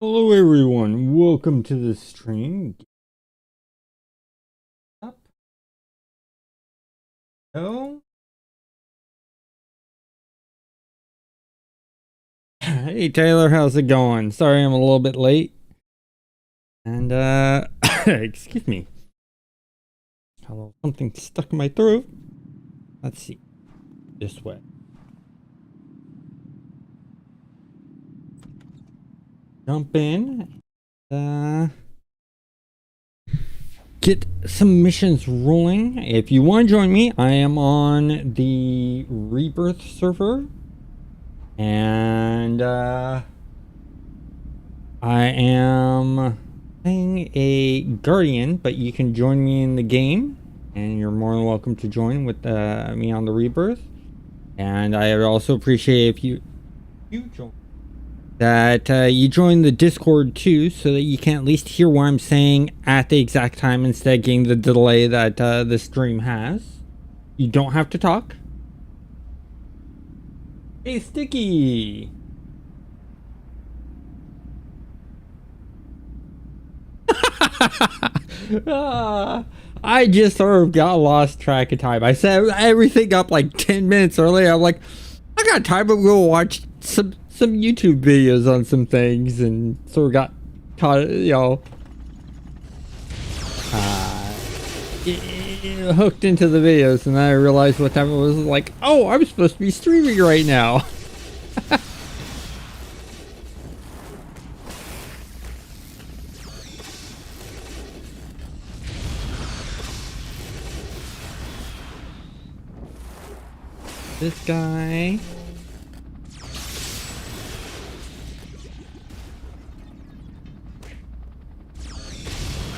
Hello everyone, welcome to the stream. Up. Oh. Hey Taylor, how's it going? Sorry I'm a little bit late. And excuse me. Hello, something stuck in my throat. Let's see. This way. Jump in. Get some missions rolling. If you want to join me, I am on the Rebirth server. And I am playing a Guardian, but you can join me in the game, and you're more than welcome to join with me on the Rebirth. And I would also appreciate if you join you join the Discord too, so that you can at least hear what I'm saying at the exact time instead of getting the delay that the stream has. You don't have to talk. Hey, Sticky! I just sort of got lost track of time. I set everything up like 10 minutes earlier. I'm like, I got time to go watch some YouTube videos on some things, and sort of got caught, hooked into the videos, and then I realized what time it was. Like, oh, I'm supposed to be streaming right now. This guy.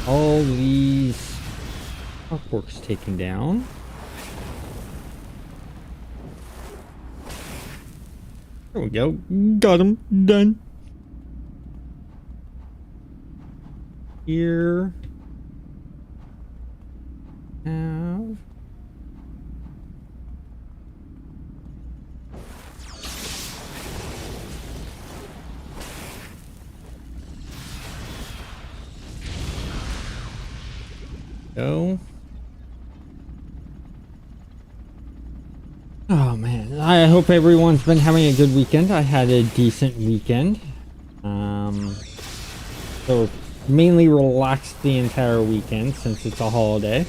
All these artworks taken down. There we go. Got him. Done. Here. Have. Go. Oh man, I hope everyone's been having a good weekend. I had a decent weekend. So mainly relaxed the entire weekend since it's a holiday.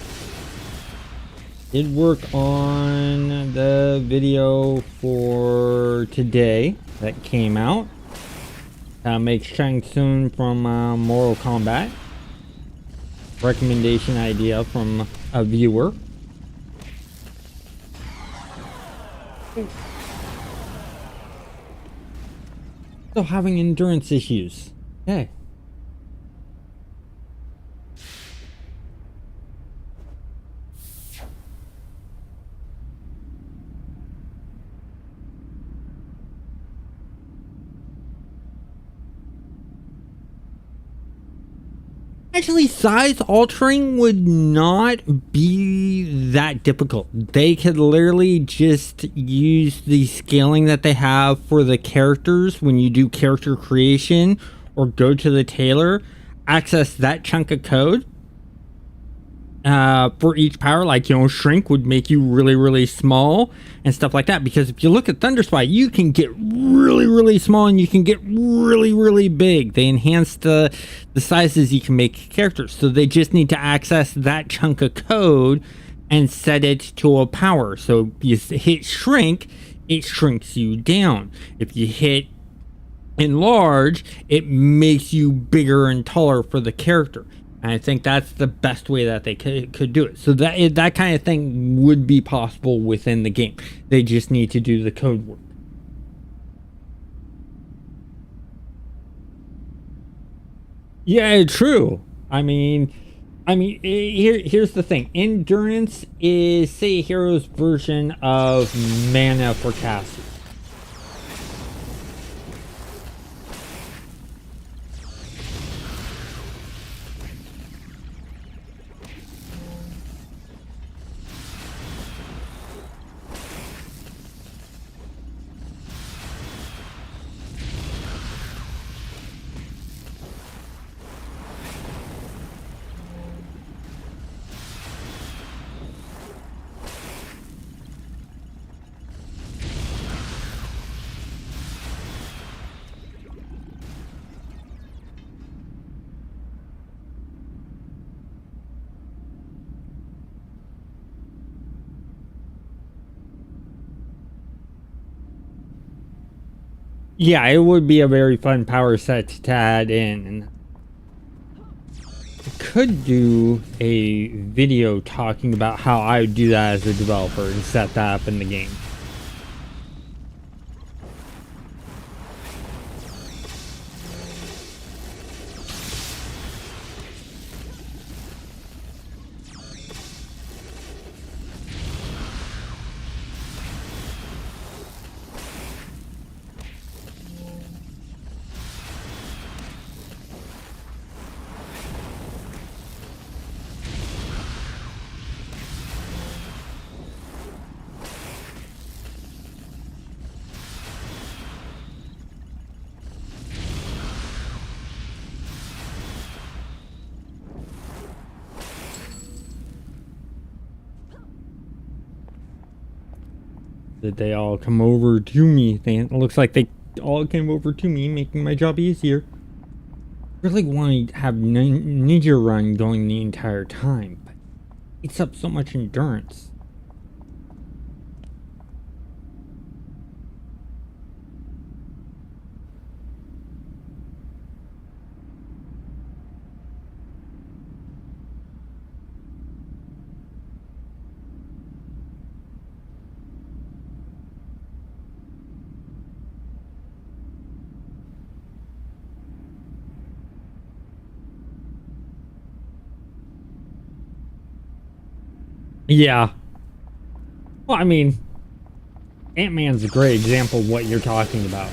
Did work on the video for today that came out. Make Shang Tsung from Mortal Kombat. Recommendation idea from a viewer. Still having endurance issues. Okay. Actually, size altering would not be that difficult. They could literally just use the scaling that they have for the characters when you do character creation, or go to the tailor, access that chunk of code for each power. Like, shrink would make you really small and stuff like that. Because if you look at Thunderspy, you can get really small and you can get really big. They enhance the sizes you can make characters. So they just need to access that chunk of code and set it to a power. So you hit shrink, it shrinks you down. If you hit enlarge, it makes you bigger and taller for the character. And I think that's the best way that they could do it. So that kind of thing would be possible within the game. They just need to do the code work. Yeah, true. I mean, here's the thing. Endurance is City of Heroes' version of mana for Cassie. Yeah, it would be a very fun power set to add in. And I could do a video talking about how I would do that as a developer and set that up in the game. Did they all come over to me? It looks like they all came over to me, making my job easier. Really want to have Ninja Run going the entire time, but it's up so much endurance. Yeah. Well, I mean, Ant-Man's a great example of what you're talking about.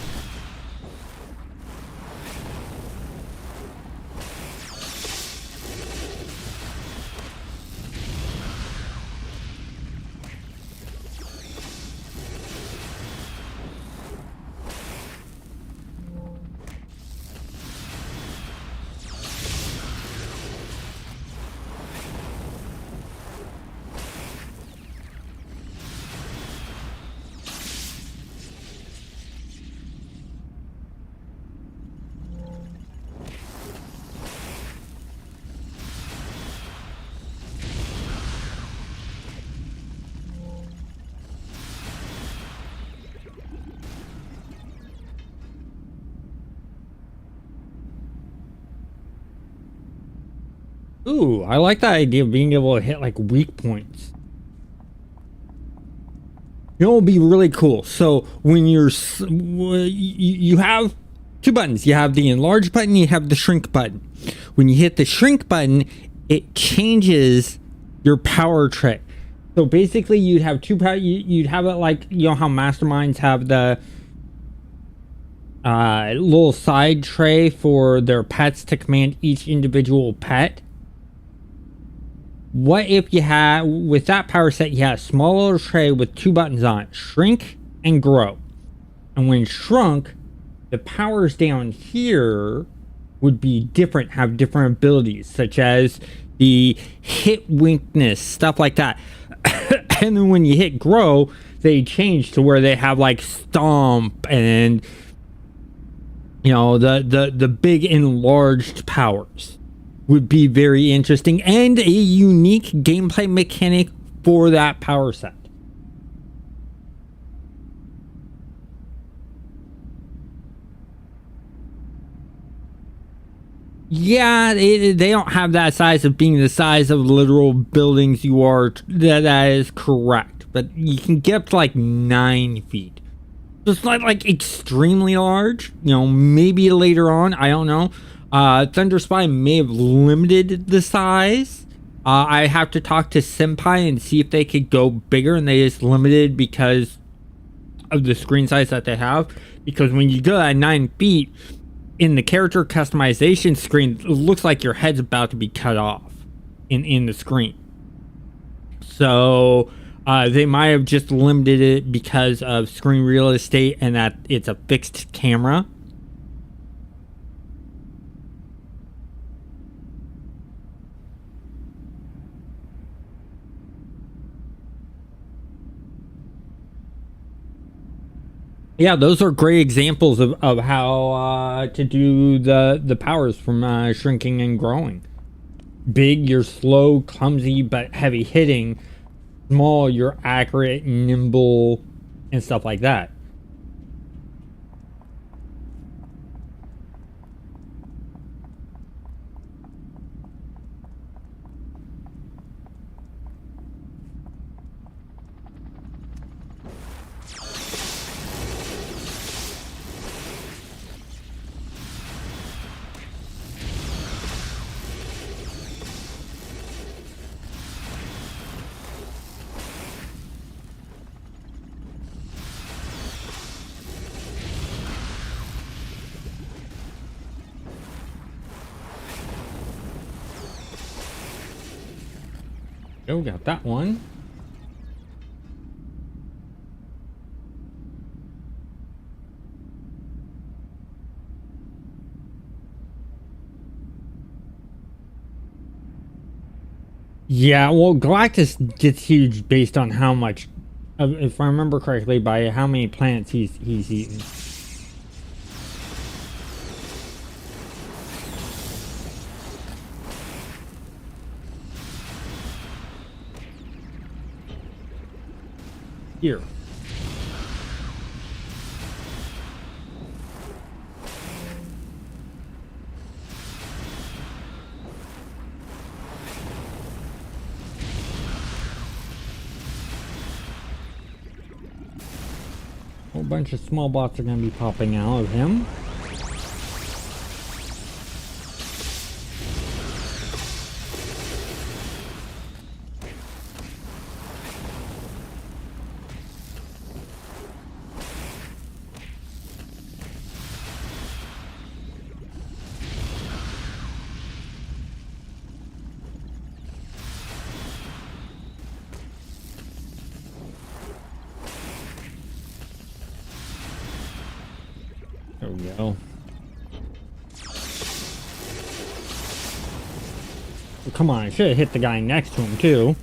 Ooh, I like that idea of being able to hit like weak points. You know, it'll be really cool. So when you have two buttons. You have the enlarge button, you have the shrink button. When you hit the shrink button, it changes your power tray. So basically, you'd have two power. You'd have it like, you know how masterminds have the little side tray for their pets to command each individual pet. What if you had, with that power set, you had a small little tray with two buttons on it, shrink and grow. And when shrunk, the powers down here would be different, have different abilities, such as the hit weakness, stuff like that. And then when you hit grow, they change to where they have like stomp and, you know, the big enlarged powers. Would be very interesting and a unique gameplay mechanic for that power set. Yeah, they don't have that size of being the size of literal buildings you are. That is correct. But you can get up to like 9 feet. So it's not like extremely large. You know, maybe later on, I don't know. Thunder Spy may have limited the size. I have to talk to Senpai and see if they could go bigger, and they just limited because of the screen size that they have. Because when you go at 9 feet, in the character customization screen, it looks like your head's about to be cut off in the screen. So they might have just limited it because of screen real estate and that it's a fixed camera. Yeah, those are great examples of how to do the powers from shrinking and growing. Big, you're slow, clumsy, but heavy hitting. Small, you're accurate, nimble, and stuff like that. Oh, got that one. Yeah, well, Galactus gets huge based on how much, if I remember correctly, by how many planets he's eaten. Here. A whole bunch of small bots are going to be popping out of him. There we go. Well, come on, I should have hit the guy next to him too.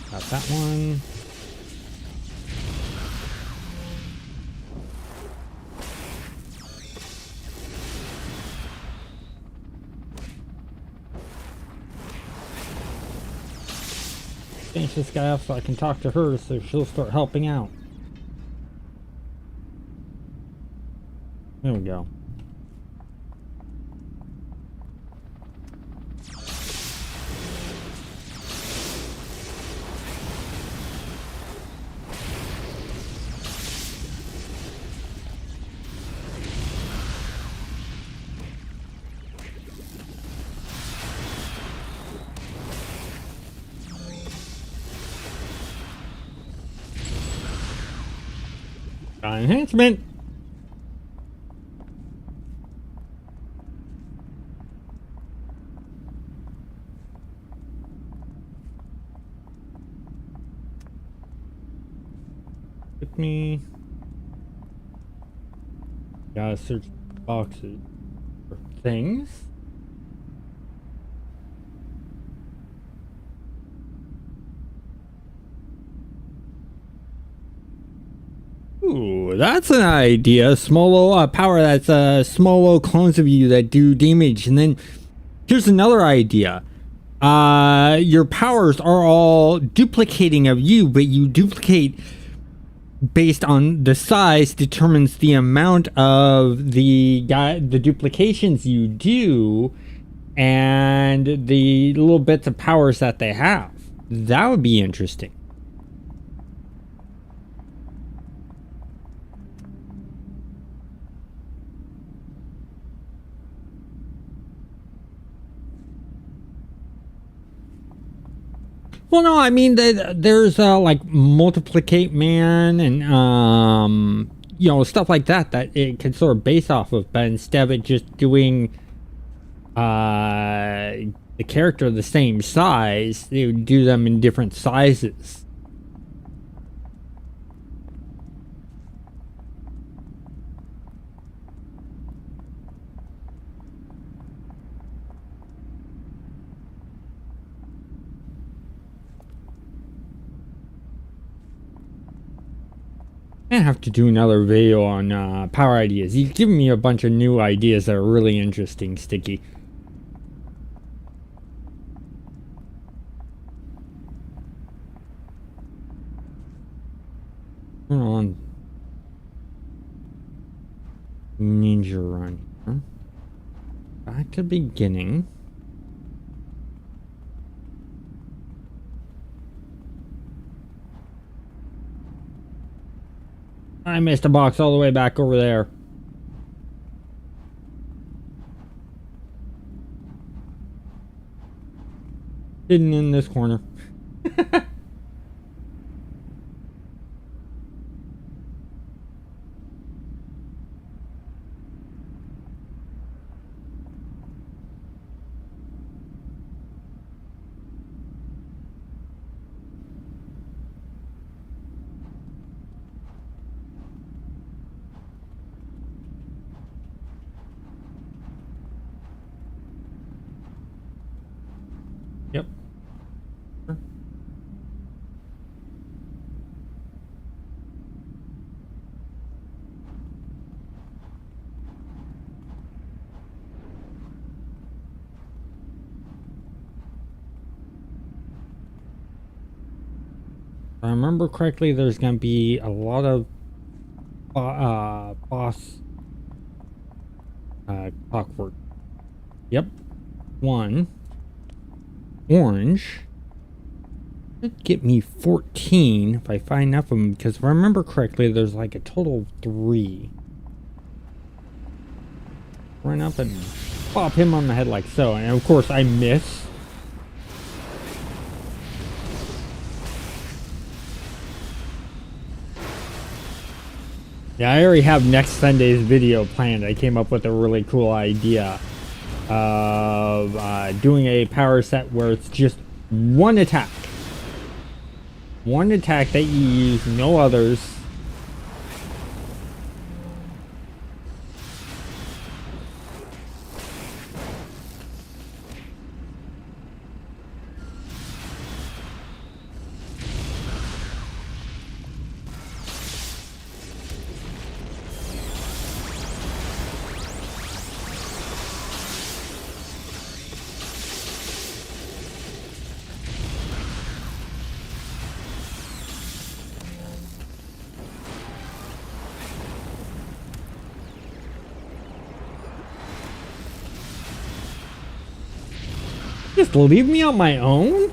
Got that one. Finish this guy off so I can talk to her so she'll start helping out. There we go. Enhancement. With me. Gotta search boxes for things. Ooh, that's an idea. Small power that's small clones of you that do damage. And then here's another idea. Your powers are all duplicating of you, but you duplicate based on the size determines the amount of the duplications you do and the little bits of powers that they have. That would be interesting. Well, no, I mean, there's like multiplicate man and you know, stuff like that it can sort of base off of, but instead of just doing the character the same size, they would do them in different sizes. I have to do another video on power ideas. You've given me a bunch of new ideas that are really interesting, Sticky. Turn on Ninja Run here. Back to beginning. I missed a box all the way back over there. Hidden in this corner. Yep. If I remember correctly, there's going to be a lot of boss clockwork. Yep. One. Orange. Should get me 14 if I find enough of them, because if I remember correctly, there's like a total of 3. Run up and pop him on the head like so, and of course I miss. Yeah, I already have next Sunday's video planned. I came up with a really cool idea of doing a power set where it's just one attack. One attack that you use, no others. Just leave me on my own?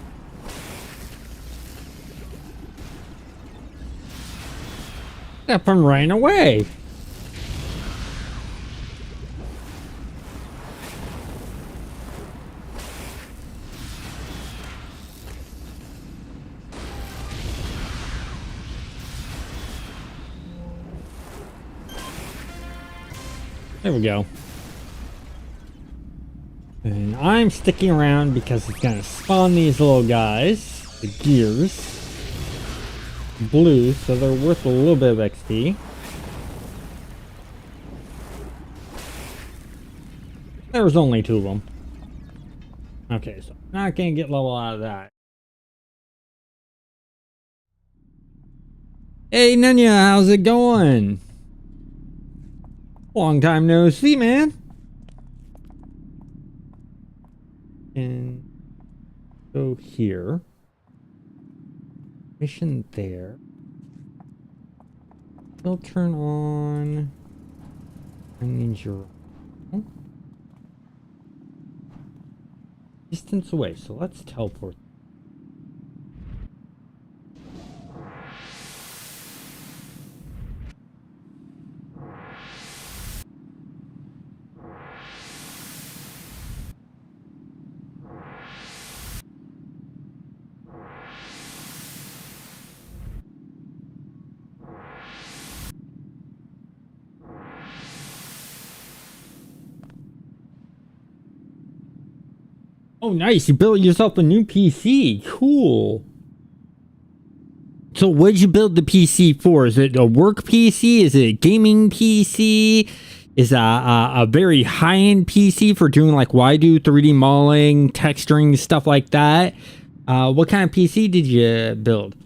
Step and ran away. There we go. And I'm sticking around because it's gonna spawn these little guys, the gears. Blue, so they're worth a little bit of XP. There was only 2 of them. Okay, so not gonna get level out of that. Hey Nunya, how's it going? Long time no see, man. And go here. Mission there. We'll turn on. I need your distance away, so let's teleport. Oh, nice. You built yourself a new PC. Cool. So what'd you build the PC for? Is it a work PC? Is it a gaming PC? Is it a very high-end PC for doing like YDO 3D modeling, texturing, stuff like that? What kind of PC did you build?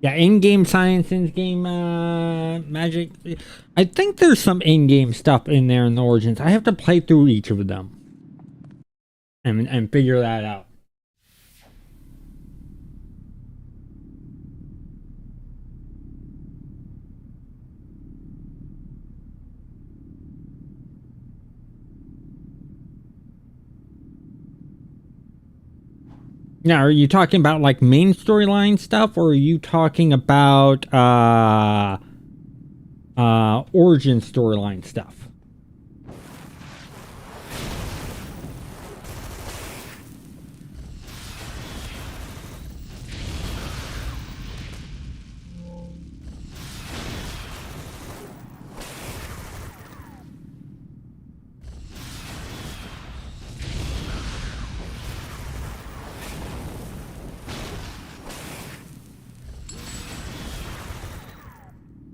Yeah, in-game science, in-game magic. I think there's some in-game stuff in there in the Origins. I have to play through each of them and figure that out. Now, are you talking about like main storyline stuff, or are you talking about origin storyline stuff?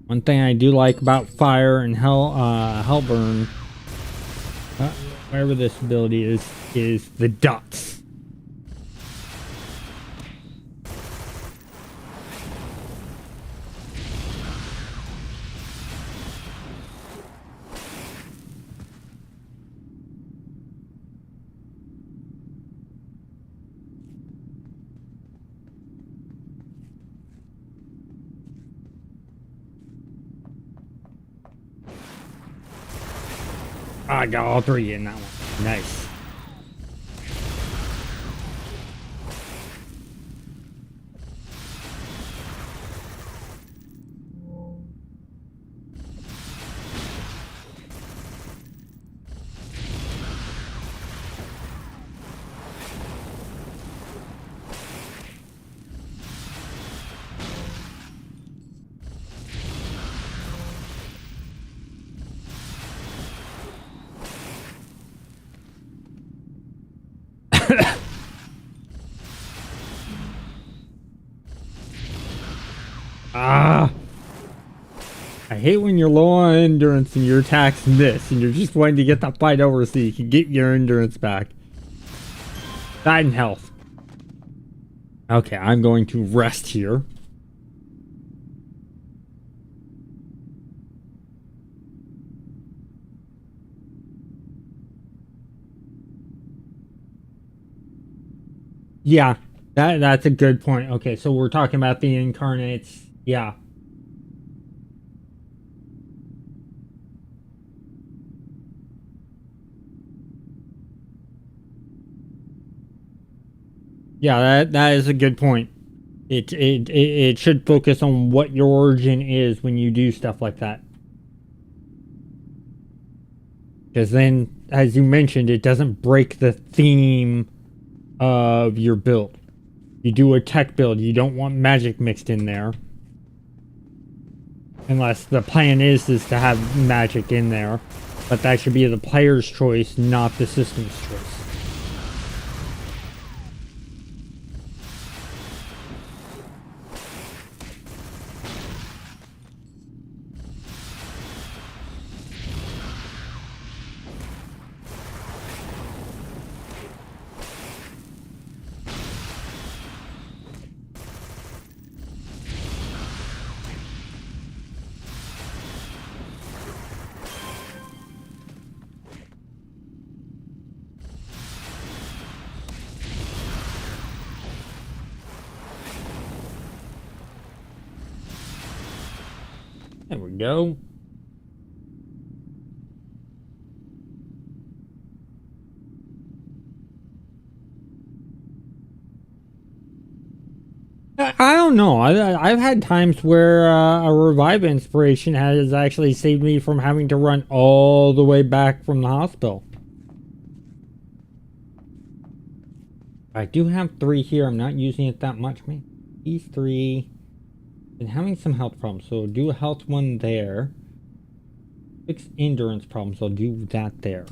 One thing I do like about Fire and Hellburn, whatever this ability is the dots. I got all three in that one. Nice. Ah, I hate when you're low on endurance and your attacks miss and you're just wanting to get that fight over so you can get your endurance back. That and health. Okay, I'm going to rest here. Yeah, that's a good point. Okay, so we're talking about the incarnates. Yeah. Yeah, that is a good point. It should focus on what your origin is when you do stuff like that. Because then, as you mentioned, it doesn't break the theme of your build. You do a tech build, you don't want magic mixed in there. Unless the plan is to have magic in there. But that should be the player's choice, not the system's choice. There we go. I don't know. I've had times where a revive inspiration has actually saved me from having to run all the way back from the hospital. I do have 3 here. I'm not using it that much. Man, these 3. Been having some health problems, so do a health one there. Fix endurance problems, so I'll do that there.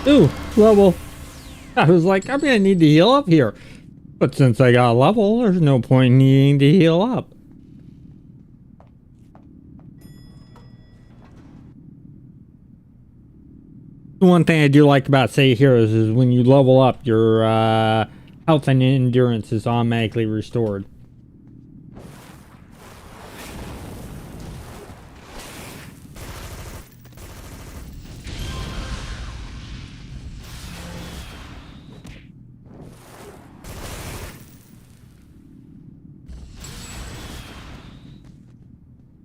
Ooh, level. I was like, I'm gonna need to heal up here. But since I got a level, there's no point in needing to heal up. The one thing I do like about City of Heroes is when you level up, your health and endurance is automatically restored.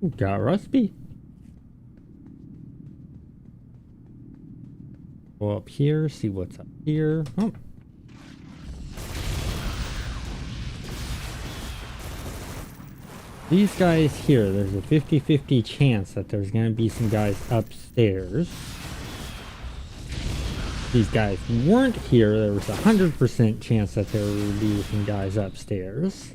Ooh, got Rusty. Go up here, see what's up here. Oh. These guys here, there's a 50-50 chance that there's going to be some guys upstairs. These guys weren't here, there was a 100% chance that there would be some guys upstairs.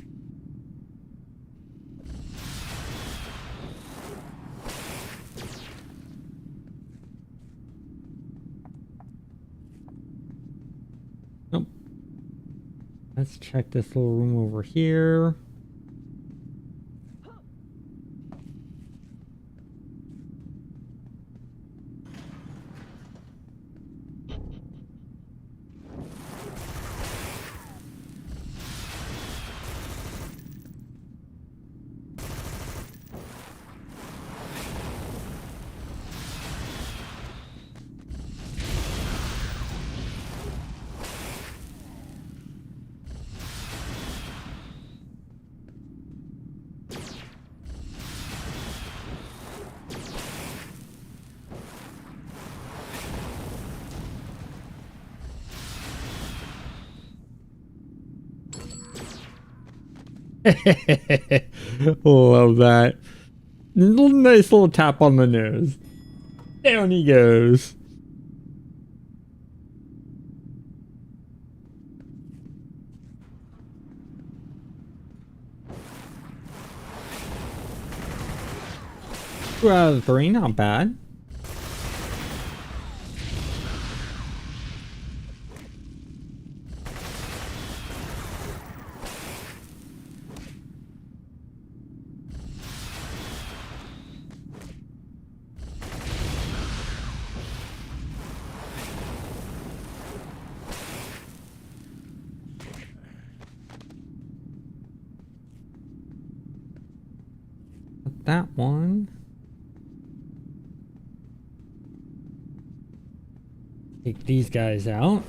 Nope. Let's check this little room over here. Love that. Nice little tap on the nose. Down he goes. Two out of three, not bad. That one. Take these guys out.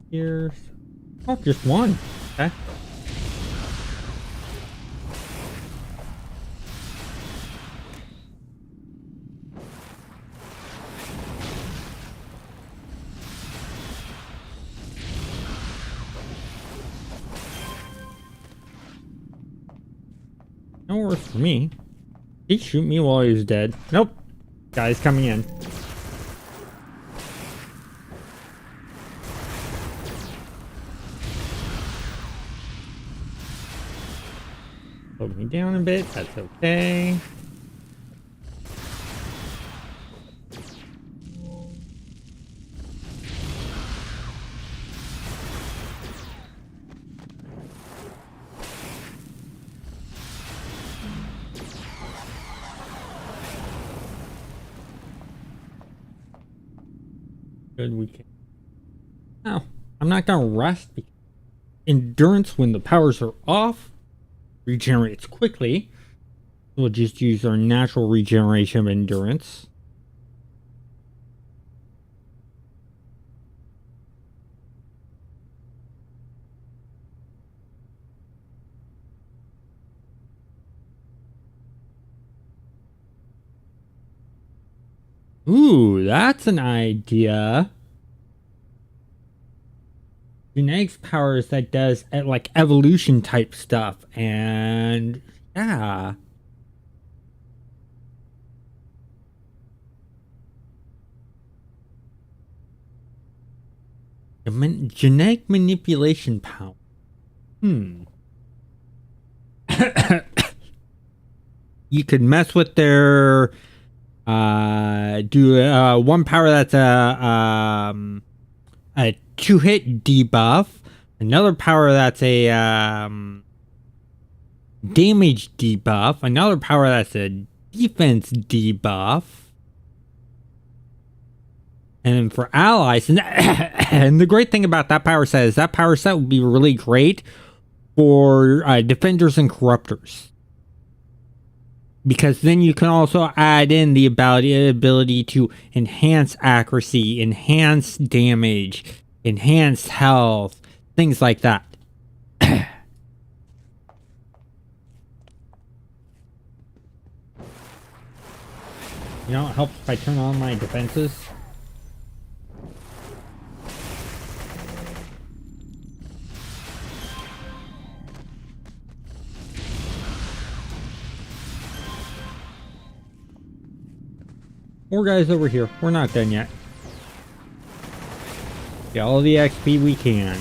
Here's oh, just one. Okay. No worse for me. He'd shoot me while he was dead. Nope. Guy's coming in. Slow me down a bit. That's okay. Good, we can. No, I'm not gonna rest because endurance, when the powers are off, regenerates quickly. We'll just use our natural regeneration of endurance. Ooh, that's an idea. Genetics powers that does like evolution type stuff, and yeah. Genetic manipulation power. You could mess with their do one power that's a 2-hit debuff, another power that's a damage debuff, another power that's a defense debuff, and then for allies, and the great thing about that power set is that power set would be really great for defenders and corruptors. Because then you can also add in the ability to enhance accuracy, enhance damage, enhance health, things like that. You know, it helps if I turn on my defenses. More guys over here. We're not done yet. Get all the XP we can.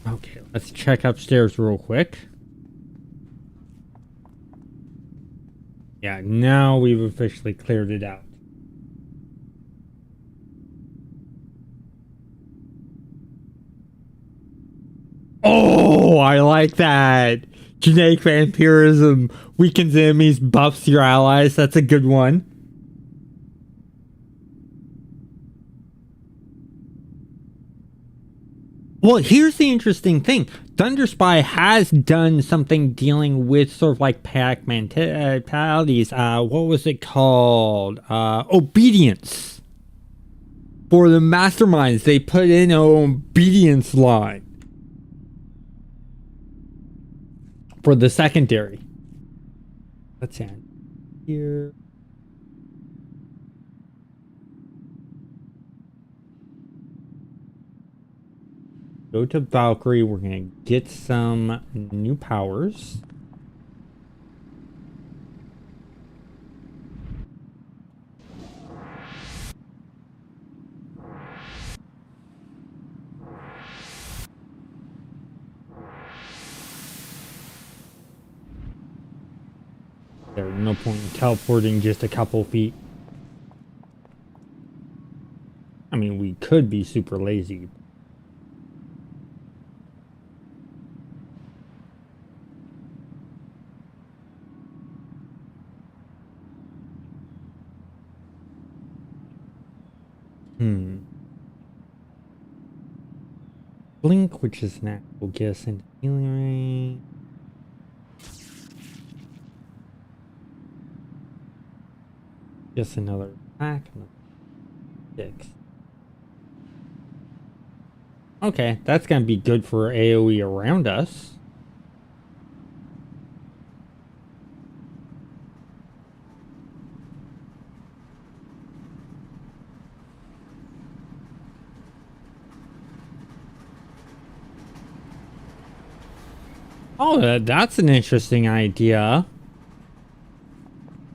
Okay, let's check upstairs real quick. Yeah, now we've officially cleared it out. Oh, I like that. Genetic vampirism weakens enemies, buffs your allies. That's a good one. Well, here's the interesting thing. Thunderspy has done something dealing with sort of like pack mentalities. What was it called? Obedience. For the masterminds, they put in an obedience line. For the secondary. Let's see. Here. Go to Valkyrie. We're going to get some new powers. There's no point in teleporting just a couple feet. I mean, we could be super lazy. Blink, which is an actual guess into healing range. Just another attack. 6. Okay, that's gonna be good for AoE around us. Oh, that's an interesting idea.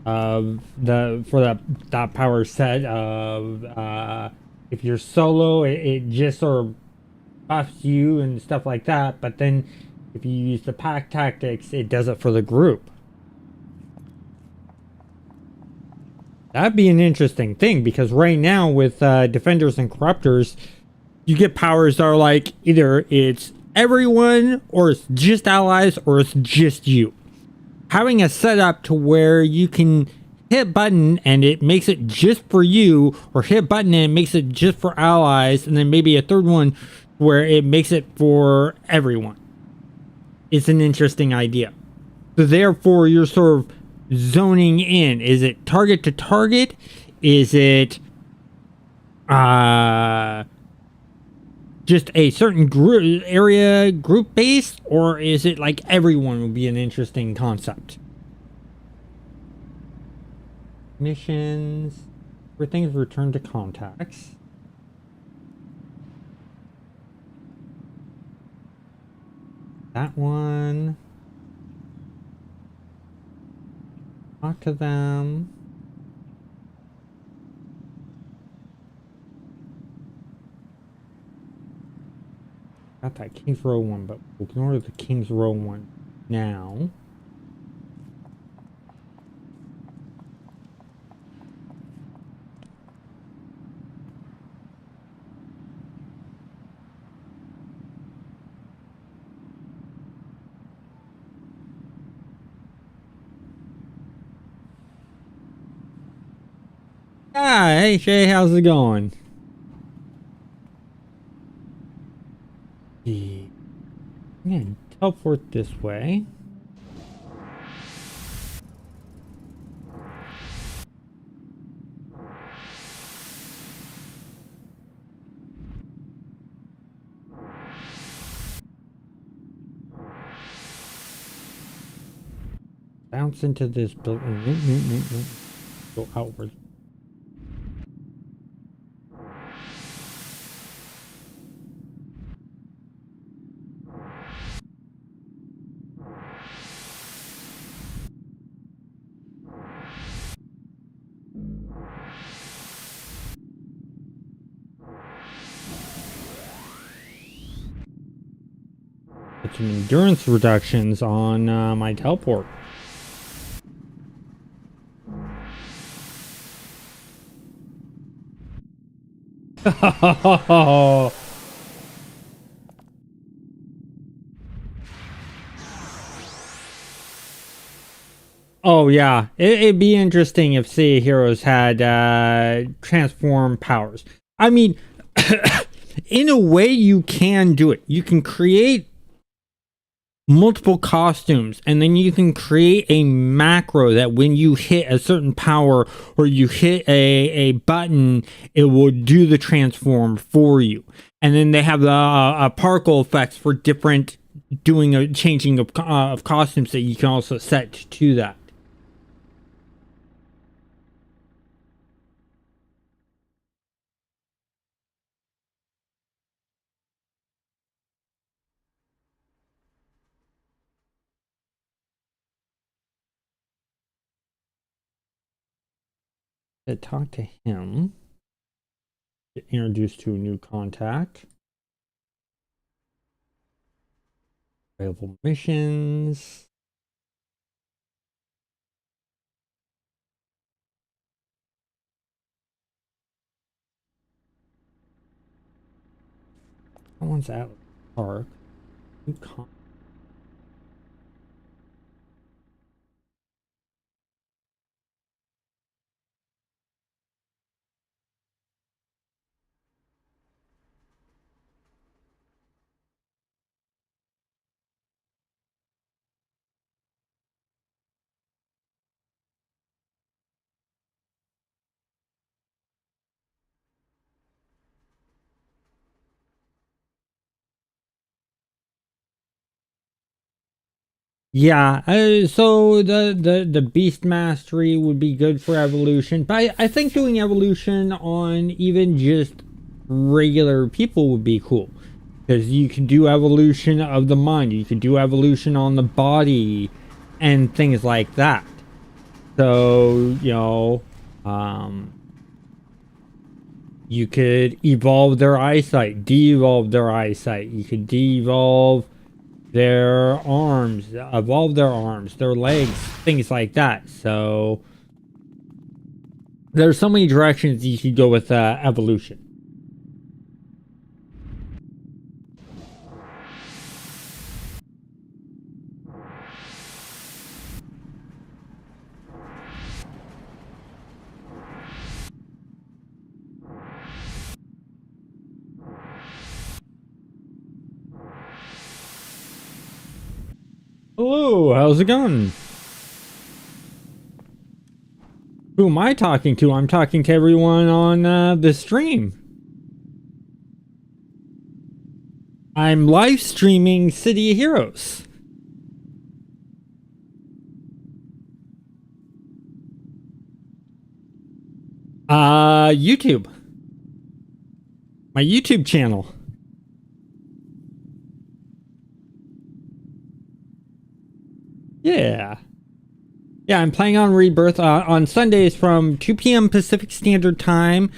That power set of if you're solo, it just sort of buffs you and stuff like that. But then if you use the pack tactics, it does it for the group. That'd be an interesting thing, because right now with defenders and corruptors, you get powers that are like either it's everyone, or it's just allies, or it's just you. Having a setup to where you can hit button and it makes it just for you, or hit button and it makes it just for allies, and then maybe a third one where it makes it for everyone. It's an interesting idea. So therefore, you're sort of zoning in. Is it target to target? Is it just a certain group based, or is it like everyone would be an interesting concept? Missions. Everything is returned to contacts. That one. Talk to them. Got that Kings Row one, but we'll ignore the Kings Row one now. Ah, hey Shay, how's it going? I'm gonna teleport this way. Bounce into this building. Go outward. Put some endurance reductions on my teleport. Oh yeah, it'd be interesting if City of Heroes had transform powers. I mean, in a way, you can do it. You can create multiple costumes, and then you can create a macro that when you hit a certain power or you hit a button, it will do the transform for you. And then they have the particle effects for different doing a changing of costumes that you can also set to that. To talk to him, get introduced to a new contact, available missions. That one's at Park. New Yeah, so the beast mastery would be good for evolution, but I think doing evolution on even just regular people would be cool, because you can do evolution of the mind, you can do evolution on the body, and things like that. So you could evolve their eyesight, de-evolve their eyesight. You could de-evolve their arms, evolve their arms, their legs, things like that. So there's so many directions you could go with evolution. Hello, how's it going? Who am I talking to? I'm talking to everyone on the stream. I'm live streaming City of Heroes. YouTube. My YouTube channel. Yeah. Yeah, I'm playing on Rebirth on Sundays from 2 p.m. Pacific Standard Time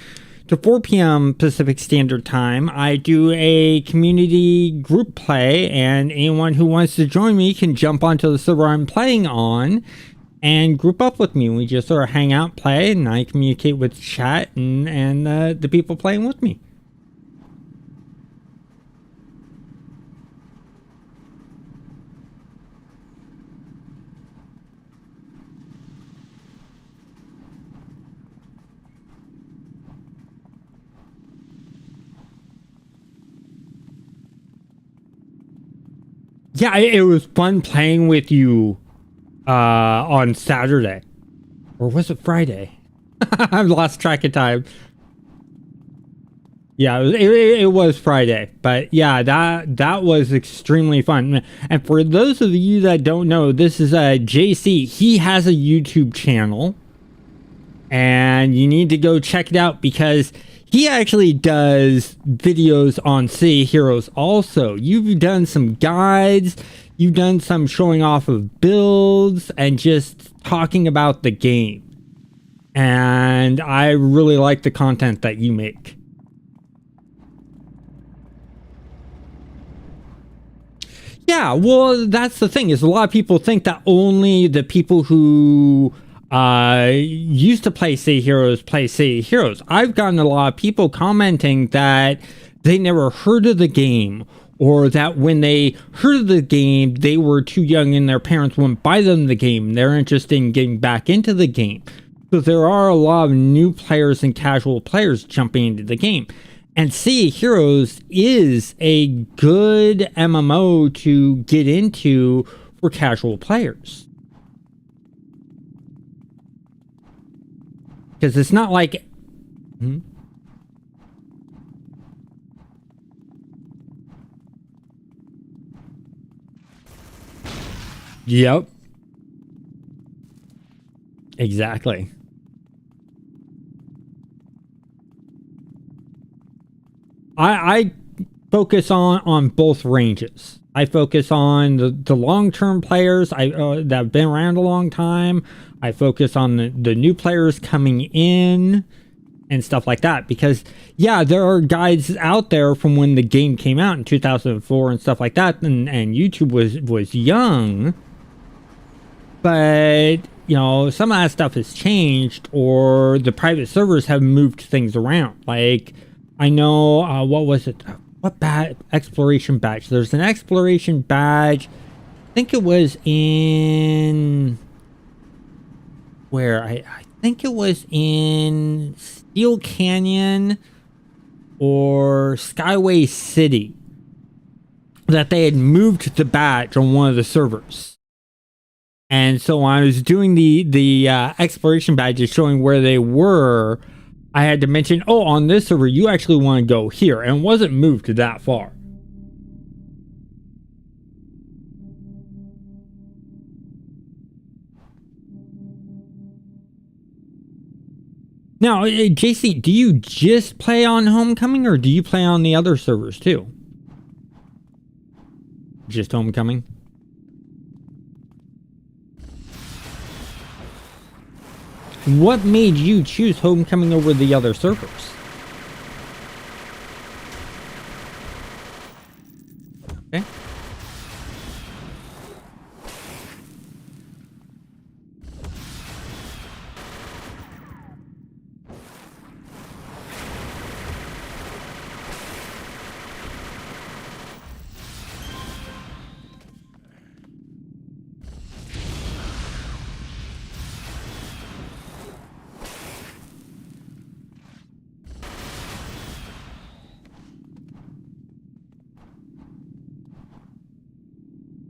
to 4 p.m. Pacific Standard Time. I do a community group play, and anyone who wants to join me can jump onto the server I'm playing on and group up with me. We just sort of hang out, play, and I communicate with chat and the people playing with me. Yeah, it was fun playing with you on Saturday. Or was it Friday? I've lost track of time. Yeah, it was Friday, but yeah, that was extremely fun. And for those of you that don't know, this is JC. He has a YouTube channel, and you need to go check it out because he actually does videos on City of Heroes. Also, you've done some guides, you've done some showing off of builds, and just talking about the game. And I really like the content that you make. Yeah, well, that's the thing is a lot of people think that only the people who used to play City Heroes play City Heroes. I've gotten a lot of people commenting that they never heard of the game, or that when they heard of the game, they were too young and their parents wouldn't buy them the game. They're interested in getting back into the game. So there are a lot of new players and casual players jumping into the game. And City of Heroes is a good MMO to get into for casual players. Because it's not like... Hmm? Yep. Exactly. I focus on both ranges. I focus on the long-term players that have been around a long time. I focus on the new players coming in and stuff like that. Because, yeah, there are guides out there from when the game came out in 2004 and stuff like that. And YouTube was young. But, you know, some of that stuff has changed, or the private servers have moved things around. Like... I know, what was it? What exploration badge? There's an exploration badge. I think it was in... Where? I think it was in Steel Canyon or Skyway City. That they had moved the badge on one of the servers. And so when I was doing the exploration badges showing where they were... I had to mention, oh, on this server, you actually want to go here. And it wasn't moved that far. Now, JC, do you just play on Homecoming, or do you play on the other servers too? Just Homecoming? What made you choose Homecoming over the other servers? Okay.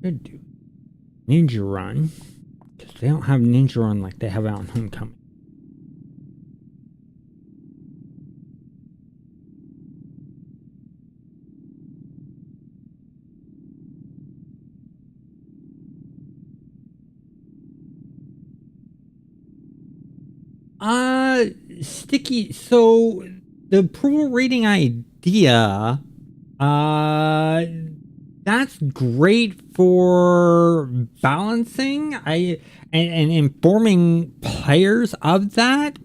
Could do Ninja Run, because they don't have Ninja Run like they have out in Homecoming. Sticky. So the approval rating idea, that's great for balancing and informing players of that.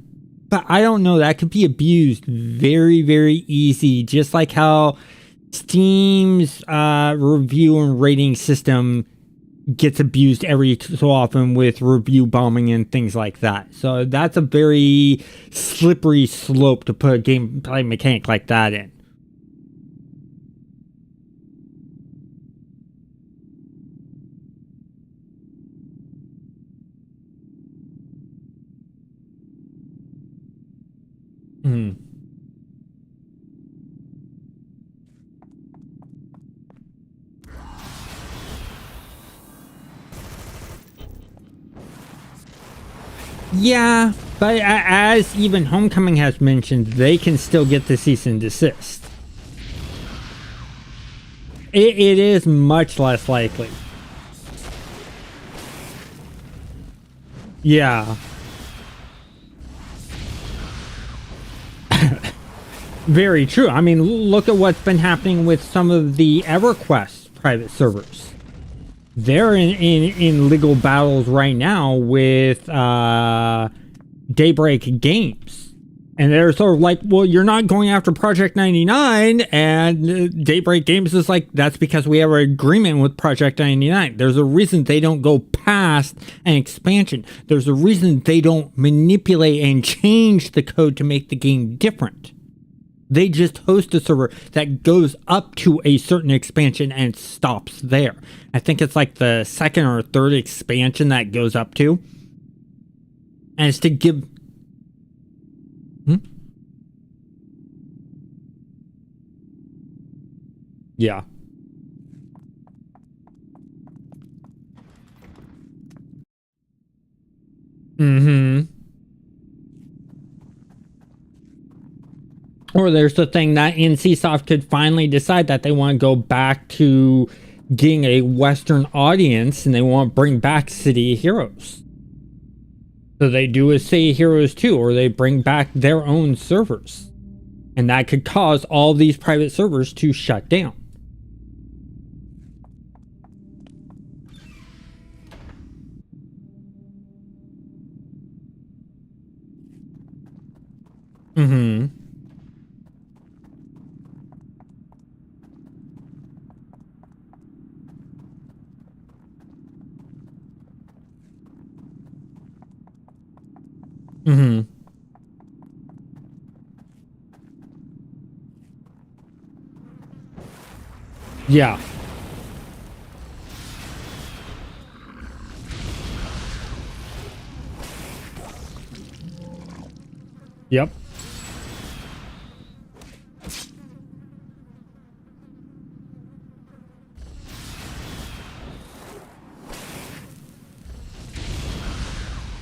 But I don't know. That could be abused very, very easy. Just like how Steam's review and rating system gets abused every so often with review bombing and things like that. So that's a very slippery slope to put a gameplay mechanic like that in. Mm. Yeah, but as even Homecoming has mentioned, they can still get the cease and desist. It is much less likely. Yeah. Very true. I mean, look at what's been happening with some of the EverQuest private servers. They're in legal battles right now with Daybreak Games. And they're sort of like, well, you're not going after Project 99. And Daybreak Games is like, that's because we have an agreement with Project 99. There's a reason they don't go past an expansion. There's a reason they don't manipulate and change the code to make the game different. They just host a server that goes up to a certain expansion and stops there. I think it's like the second or third expansion that goes up to. And it's to give... Yeah. Mm-hmm. Or there's the thing that NCSoft could finally decide that they want to go back to getting a Western audience and they want to bring back City of Heroes. So they do a City of Heroes 2, or they bring back their own servers. And that could cause all these private servers to shut down. Mm-hmm. Mm-hmm. Yeah. Yep.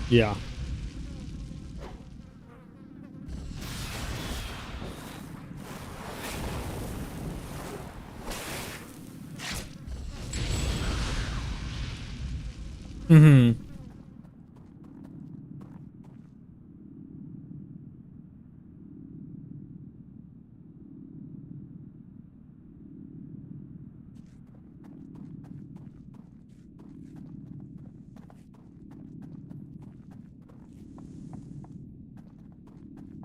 Yeah. Mm-hmm.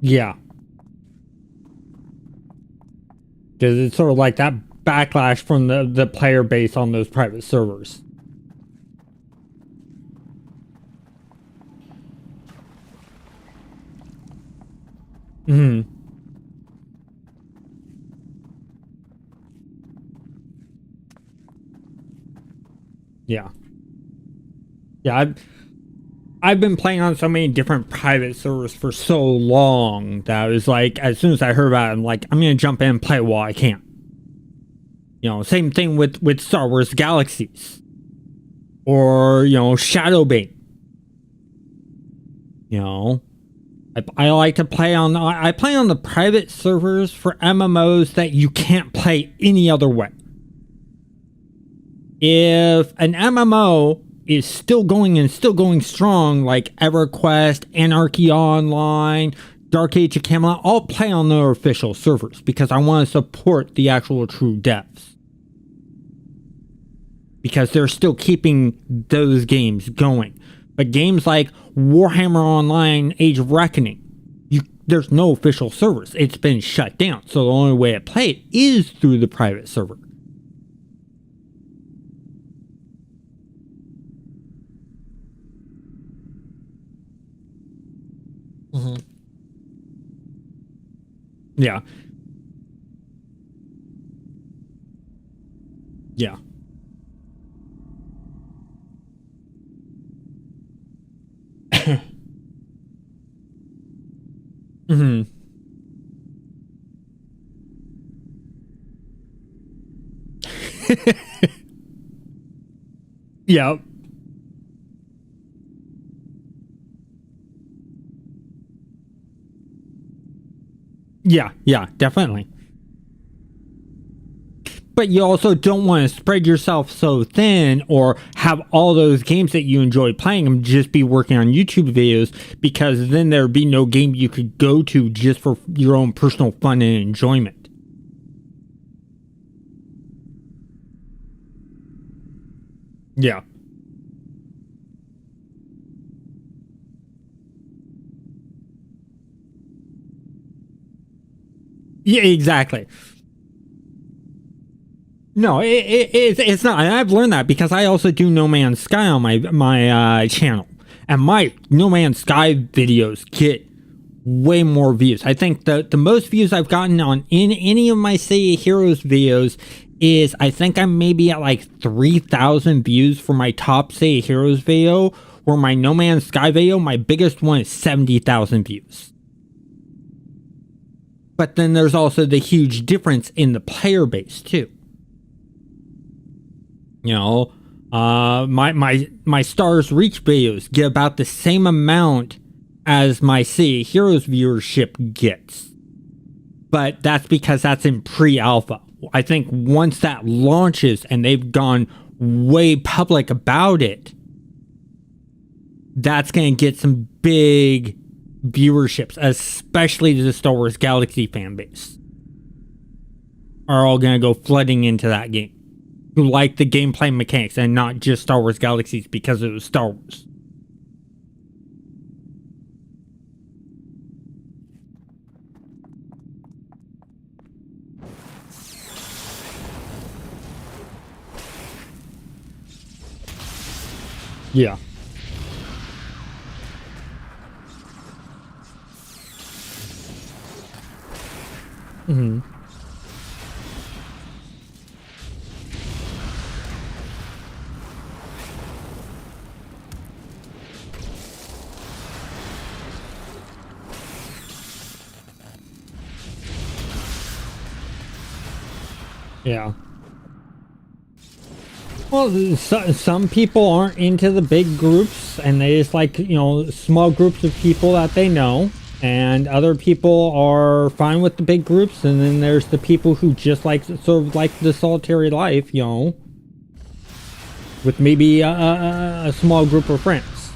Yeah. Because it's sort of like that backlash from the player base on those private servers. Mm-hmm. Yeah. Yeah, I've been playing on so many different private servers for so long that I was like, as soon as I heard about it, I'm like, I'm gonna jump in and play while I can. You know, same thing with Star Wars Galaxies. Or, you know, Shadowbane. You know, I like to play on... I play on the private servers for MMOs that you can't play any other way. If an MMO is still going and still going strong, like EverQuest, Anarchy Online, Dark Age of Camelot, I'll play on their official servers because I want to support the actual true devs. Because they're still keeping those games going. But games like Warhammer Online Age of Reckoning, there's no official servers. It's been shut down. So the only way to play it is through the private server. Mm-hmm. Yeah. Yeah. Mm-hmm. Yeah. Yeah, definitely. But you also don't want to spread yourself so thin or have all those games that you enjoy playing them just be working on YouTube videos, because then there'd be no game you could go to just for your own personal fun and enjoyment. Yeah. Yeah, exactly. No, it's not. And I've learned that because I also do No Man's Sky on my channel, and my No Man's Sky videos get way more views. I think the most views I've gotten on in any of my City of Heroes videos is, I think I'm maybe at like 3,000 views for my top City of Heroes video, where my No Man's Sky video, my biggest one, is 70,000 views. But then there's also the huge difference in the player base too. You know, my Stars Reach videos get about the same amount as my City of Heroes viewership gets. But that's because that's in pre-alpha. I think once that launches and they've gone way public about it, that's going to get some big viewerships, especially the Star Wars Galaxy fan base, are all going to go flooding into that game, who like the gameplay mechanics and not just Star Wars Galaxies because it was Star Wars. Yeah. Mm-hmm. Yeah. Well, some people aren't into the big groups, and they just like, small groups of people that they know. And other people are fine with the big groups, and then there's the people who just like sort of like the solitary life, with maybe a small group of friends.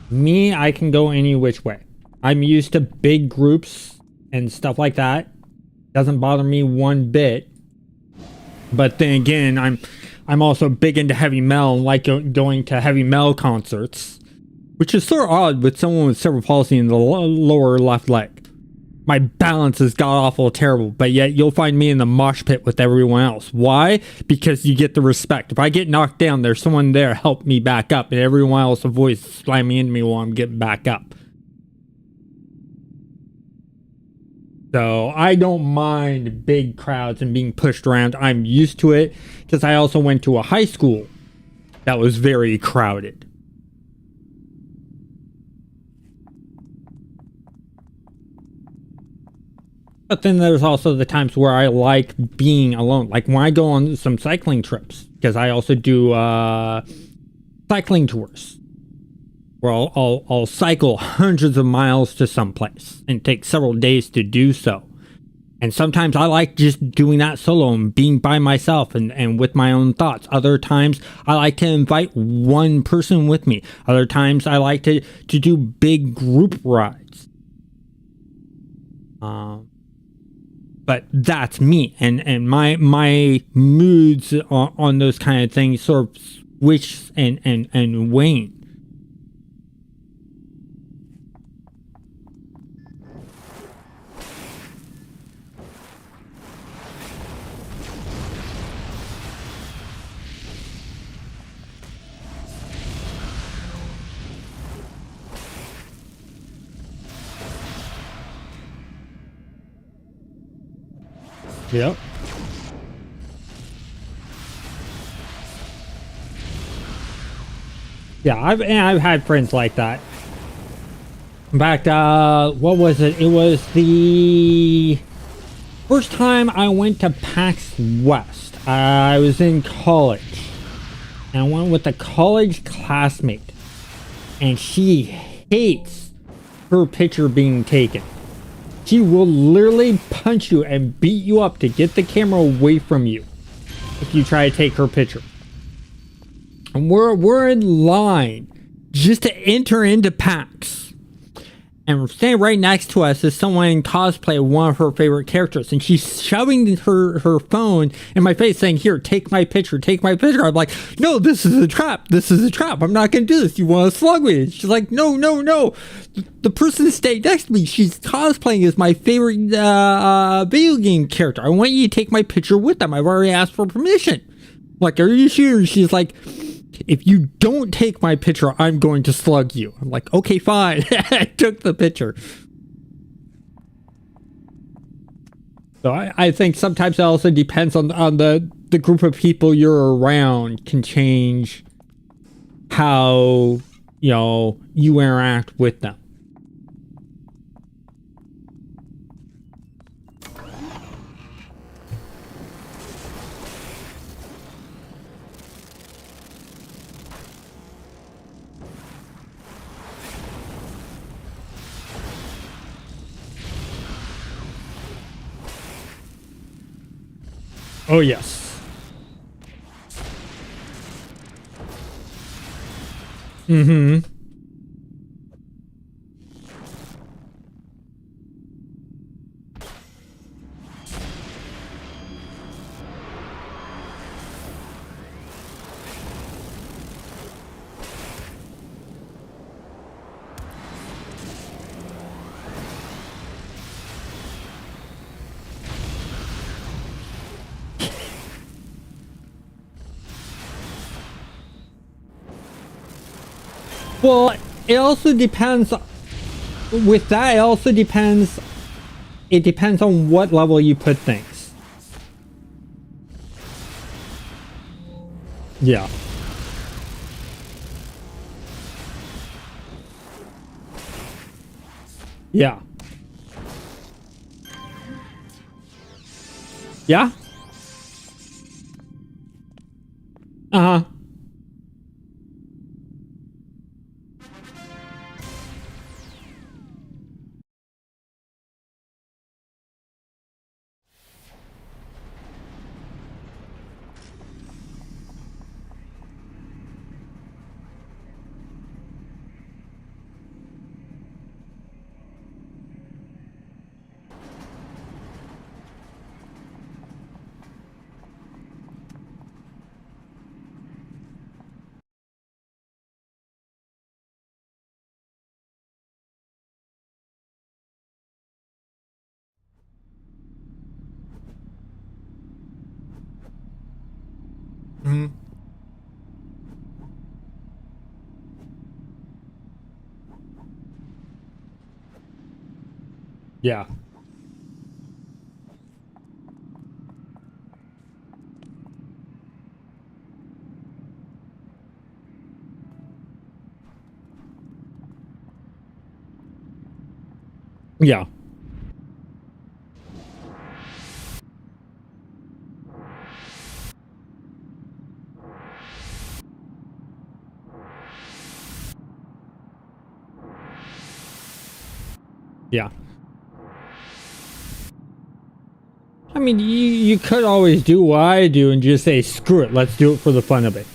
Me, I can go any which way. I'm used to big groups and stuff like that. Doesn't bother me one bit. But then again, I'm also big into heavy metal and like going to heavy metal concerts, which is sort of odd with someone with cerebral palsy in the lower left leg. My balance is god-awful terrible, but yet you'll find me in the mosh pit with everyone else. Why? Because you get the respect. If I get knocked down, there's someone there to help me back up, and everyone else avoids slamming into me while I'm getting back up. So I don't mind big crowds and being pushed around. I'm used to it because I also went to a high school that was very crowded. But then there's also the times where I like being alone. Like when I go on some cycling trips, because I also do cycling tours, where I'll cycle hundreds of miles to some place and take several days to do so. And sometimes I like just doing that solo and being by myself and with my own thoughts. Other times I like to invite one person with me. Other times I like to do big group rides. But that's me, and my moods on those kind of things sort of switch and wane. Yep. Yeah, I've had friends like that. In fact, what was it? It was the first time I went to PAX West. I was in college, and I went with a college classmate, and she hates her picture being taken. She will literally punch you and beat you up to get the camera away from you if you try to take her picture. And we're in line just to enter into PAX. And standing right next to us is someone in cosplay of one of her favorite characters. And she's shoving her phone in my face saying, "Here, take my picture, take my picture." I'm like, "No, this is a trap. This is a trap. I'm not going to do this. You want to slug me?" She's like, "No, no, no. The person stayed next to me, she's cosplaying as my favorite video game character. I want you to take my picture with them. I've already asked for permission." I'm like, "Are you sure?" She's like, "If you don't take my picture, I'm going to slug you." I'm like, "Okay, fine." I took the picture. So I think sometimes it also depends on the group of people you're around can change how, you interact with them. Oh, yes. Mm-hmm. Well, it also depends. With that, it also depends. It depends on what level you put things. Yeah. Yeah. Yeah? Uh-huh. Mm-hmm. Yeah. Yeah. Yeah. I mean, you could always do what I do and just say, "Screw it, let's do it for the fun of it."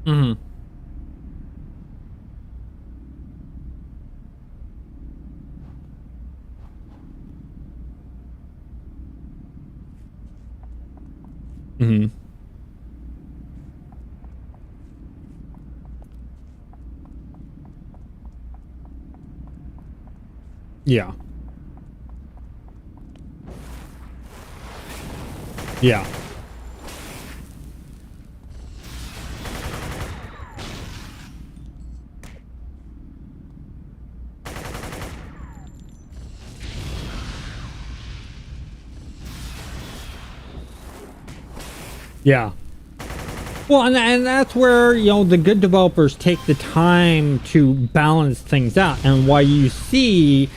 Mm-hmm. Mm-hmm. Yeah. Yeah. Yeah. Well, and that's where, the good developers take the time to balance things out. And why you see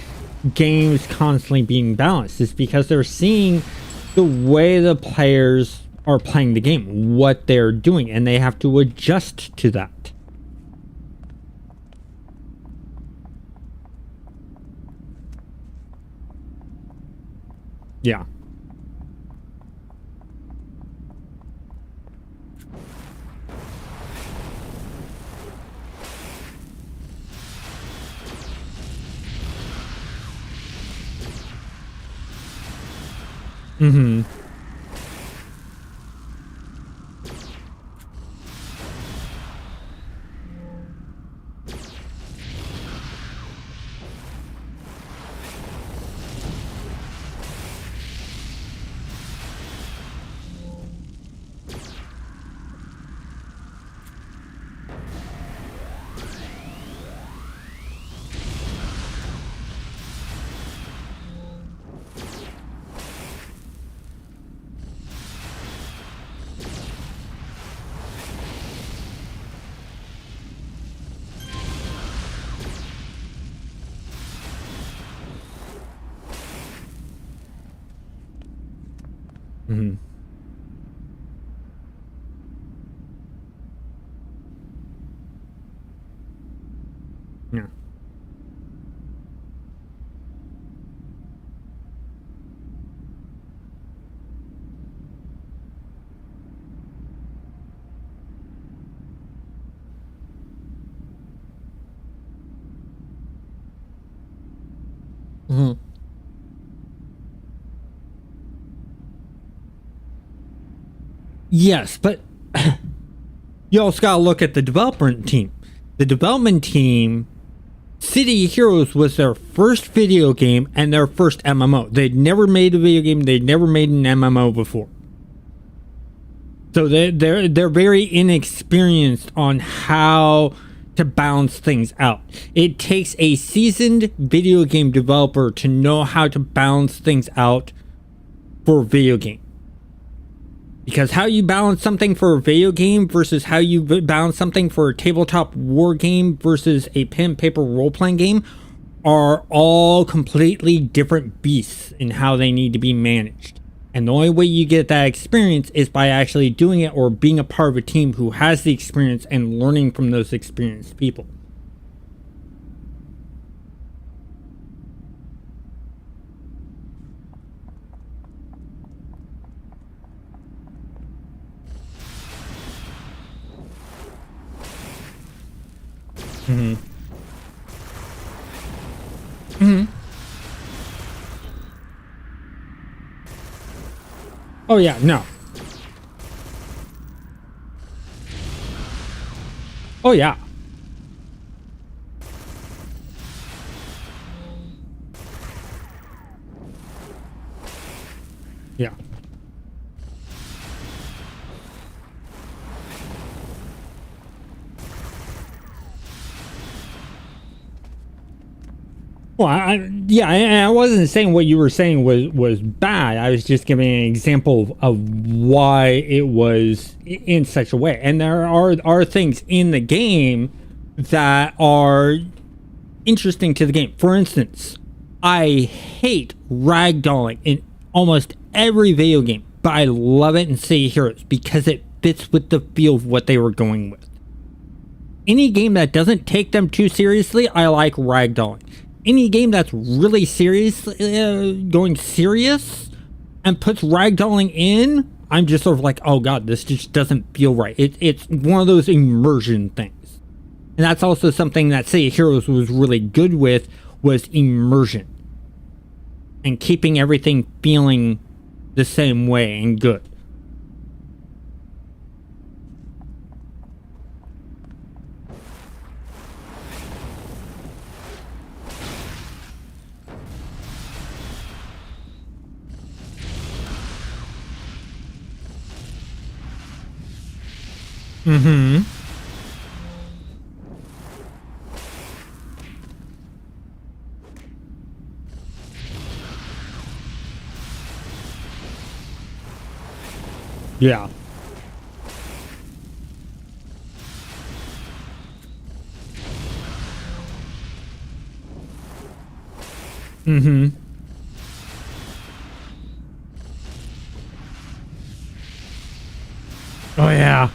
games constantly being balanced is because they're seeing the way the players are playing the game, what they're doing, and they have to adjust to that. Yeah. Mm-hmm. Mm-hmm. Yeah. Mm-hmm. Yes, but you also got to look at the development team. The development team, City of Heroes was their first video game and their first MMO. They'd never made a video game. They'd never made an MMO before. So they're very inexperienced on how to balance things out. It takes a seasoned video game developer to know how to balance things out for a video game. Because how you balance something for a video game versus how you balance something for a tabletop war game versus a pen and paper role-playing game are all completely different beasts in how they need to be managed. And the only way you get that experience is by actually doing it or being a part of a team who has the experience and learning from those experienced people. Mm-hmm. Mm-hmm. Oh yeah, no. Oh yeah. Yeah. Well, yeah, and I wasn't saying what you were saying was bad. I was just giving an example of why it was in such a way. And there are things in the game that are interesting to the game. For instance, I hate ragdolling in almost every video game, but I love it in City of Heroes because it fits with the feel of what they were going with. Any game that doesn't take them too seriously, I like ragdolling. Any game that's really serious, going serious, and puts ragdolling in, I'm just sort of like, oh god, this just doesn't feel right. It's one of those immersion things. And that's also something that City of Heroes was really good with, was immersion. And keeping everything feeling the same way and good. Mm-hmm. Yeah. Mm-hmm. Oh yeah.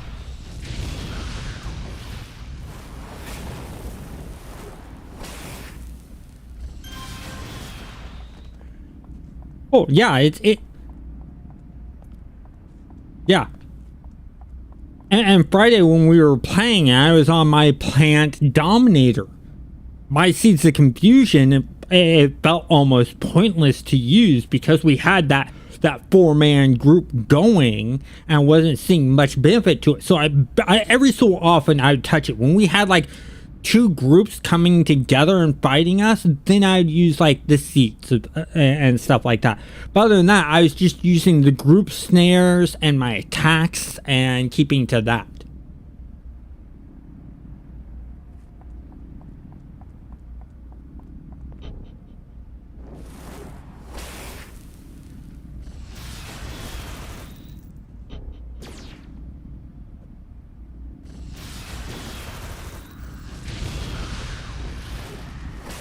Oh yeah, it yeah. And Friday when we were playing, I was on my plant dominator. My Seeds of Confusion, it felt almost pointless to use because we had that 4-man group going and wasn't seeing much benefit to it. So I every so often I'd touch it. When we had like 2 groups coming together and fighting us, then I'd use like the seats and stuff like that. But other than that, I was just using the group snares and my attacks and keeping to that.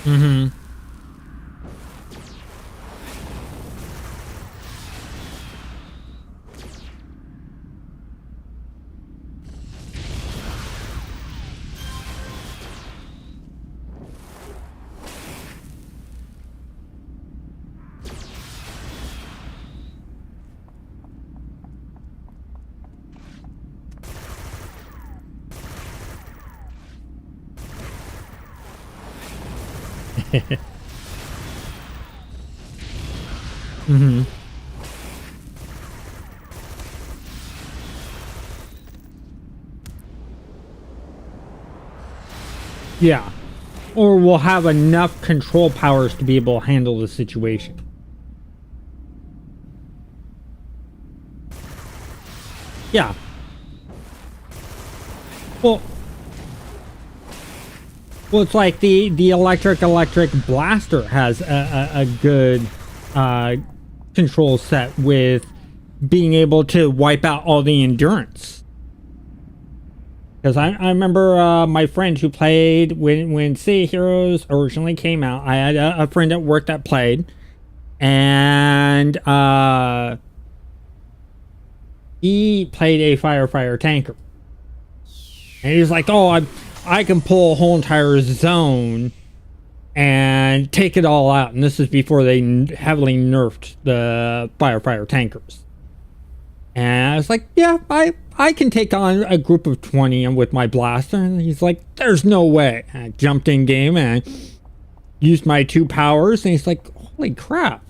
Mm-hmm. Mm-hmm. Yeah. Or we'll have enough control powers to be able to handle the situation. Yeah. Well, it's like the electric blaster has a good control set with being able to wipe out all the endurance. Because I remember my friend who played when City of Heroes originally came out. I had a friend at work that played, and he played a firefighter tanker, and he was like, "Oh, I can pull a whole entire zone and take it all out." And this is before they heavily nerfed the firefighter tankers. And I was like, "Yeah, I can take on a group of 20 with my blaster." And he's like, "There's no way." And I jumped in game and I used my 2 powers, and he's like, "Holy crap."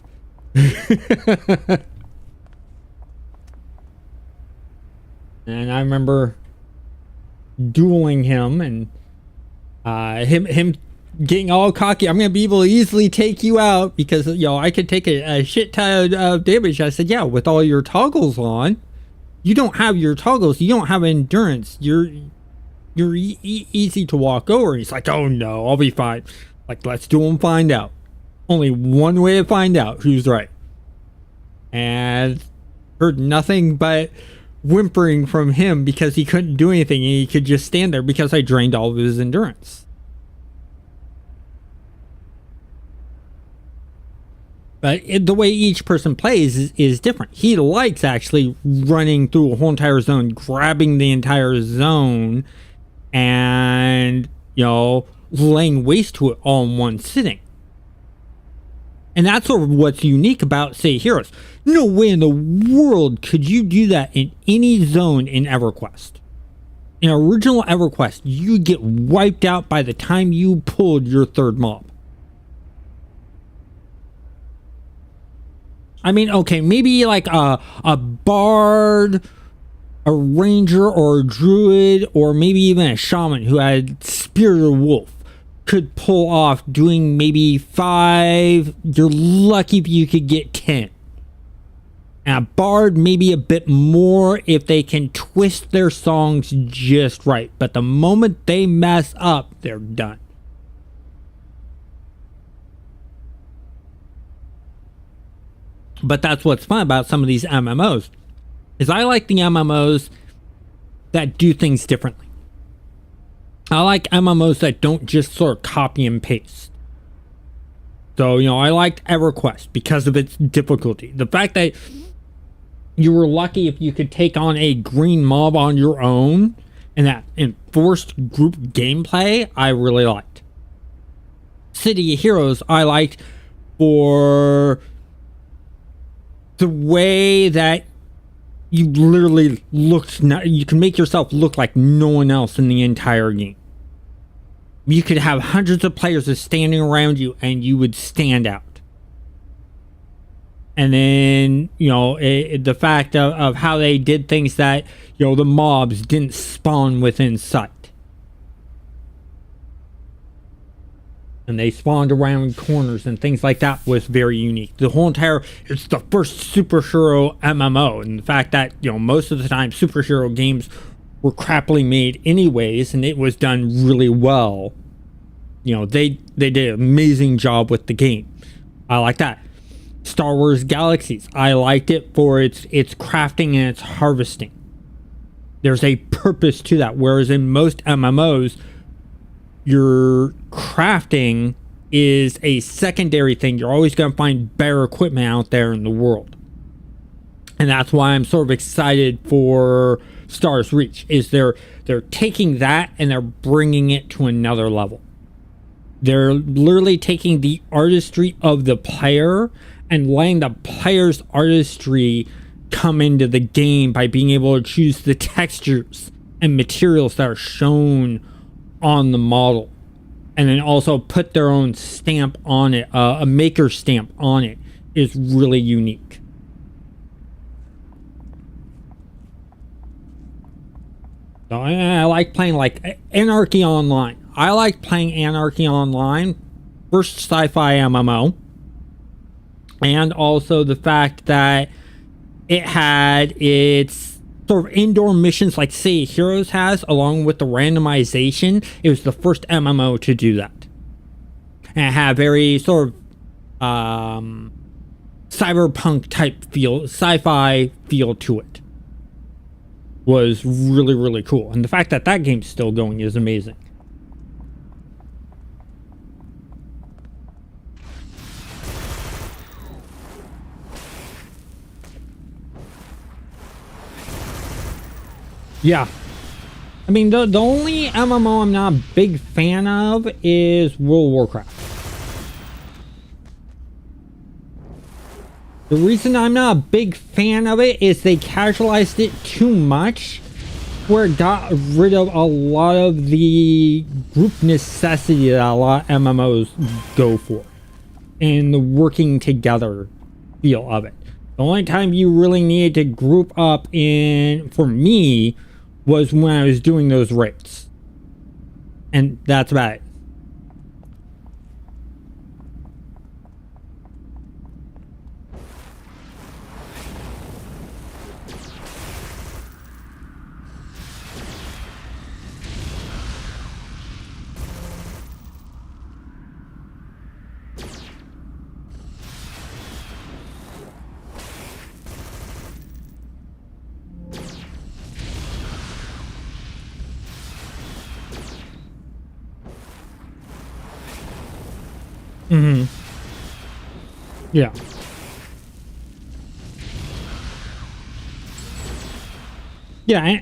And I remember dueling him and him getting all cocky. "I'm gonna be able to easily take you out because I could take a shit ton of damage." I said, "Yeah, with all your toggles on. You don't have your toggles. You don't have endurance. You're easy to walk over." He's like, "Oh no, I'll be fine." Like, let's do and find out. Only one way to find out who's right. And heard nothing but whimpering from him because he couldn't do anything and he could just stand there because I drained all of his endurance. But the way each person plays is different. He likes actually running through a whole entire zone, grabbing the entire zone, and laying waste to it all in one sitting. And that's sort of what's unique about City of Heroes. No way in the world could you do that in any zone in EverQuest. In original EverQuest, you get wiped out by the time you pulled your third mob. I mean, okay, maybe like a bard, a ranger, or a druid, or maybe even a shaman who had Spirit of Wolf could pull off doing maybe 5. You're lucky if you could get 10. And a bard maybe a bit more if they can twist their songs just right. But the moment they mess up, they're done. But that's what's fun about some of these MMOs, is I like the MMOs that do things differently. I like MMOs that don't just sort of copy and paste. So, I liked EverQuest because of its difficulty. The fact that you were lucky if you could take on a green mob on your own, and that enforced group gameplay, I really liked. City of Heroes, I liked for the way that you literally you can make yourself look like no one else in the entire game. You could have hundreds of players just standing around you and you would stand out. And then, the fact of how they did things that, the mobs didn't spawn within sight. And they spawned around corners and things like that was very unique. The whole it's the first superhero MMO. And the fact that, most of the time superhero games were crappily made anyways, and it was done really well. They did an amazing job with the game. I like that. Star Wars Galaxies, I liked it for its crafting and its harvesting. There's a purpose to that, whereas in most MMOs, your crafting is a secondary thing. You're always going to find better equipment out there in the world. And that's why I'm sort of excited for Star's Reach, is they're taking that and they're bringing it to another level. They're literally taking the artistry of the player and letting the player's artistry come into the game by being able to choose the textures and materials that are shown on the model, and then also put their own stamp on it. A maker stamp on it is really unique. So I like playing like Anarchy Online. I like playing Anarchy Online, first sci-fi MMO, and also the fact that it had its sort of indoor missions like City of Heroes has, along with the randomization. It was the first MMO to do that. And it had very sort of cyberpunk type feel, sci-fi feel to it. Was really, really cool. And the fact that that game's still going is amazing. Yeah. I mean, the only MMO I'm not a big fan of is World of Warcraft. The reason I'm not a big fan of it is they casualized it too much, where it got rid of a lot of the group necessity that a lot of MMOs go for, and the working together feel of it. The only time you really needed to group up in, for me, was when I was doing those raids. And that's about it. Mm-hmm. Yeah. Yeah.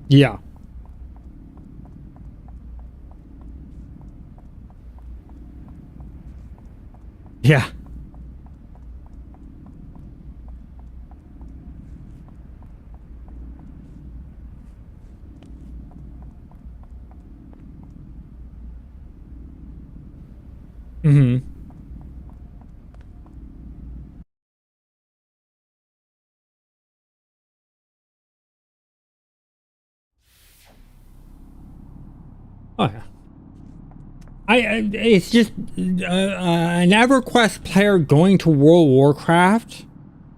Yeah. Yeah. Mm-hmm. Oh yeah. It's just an EverQuest player going to World of Warcraft.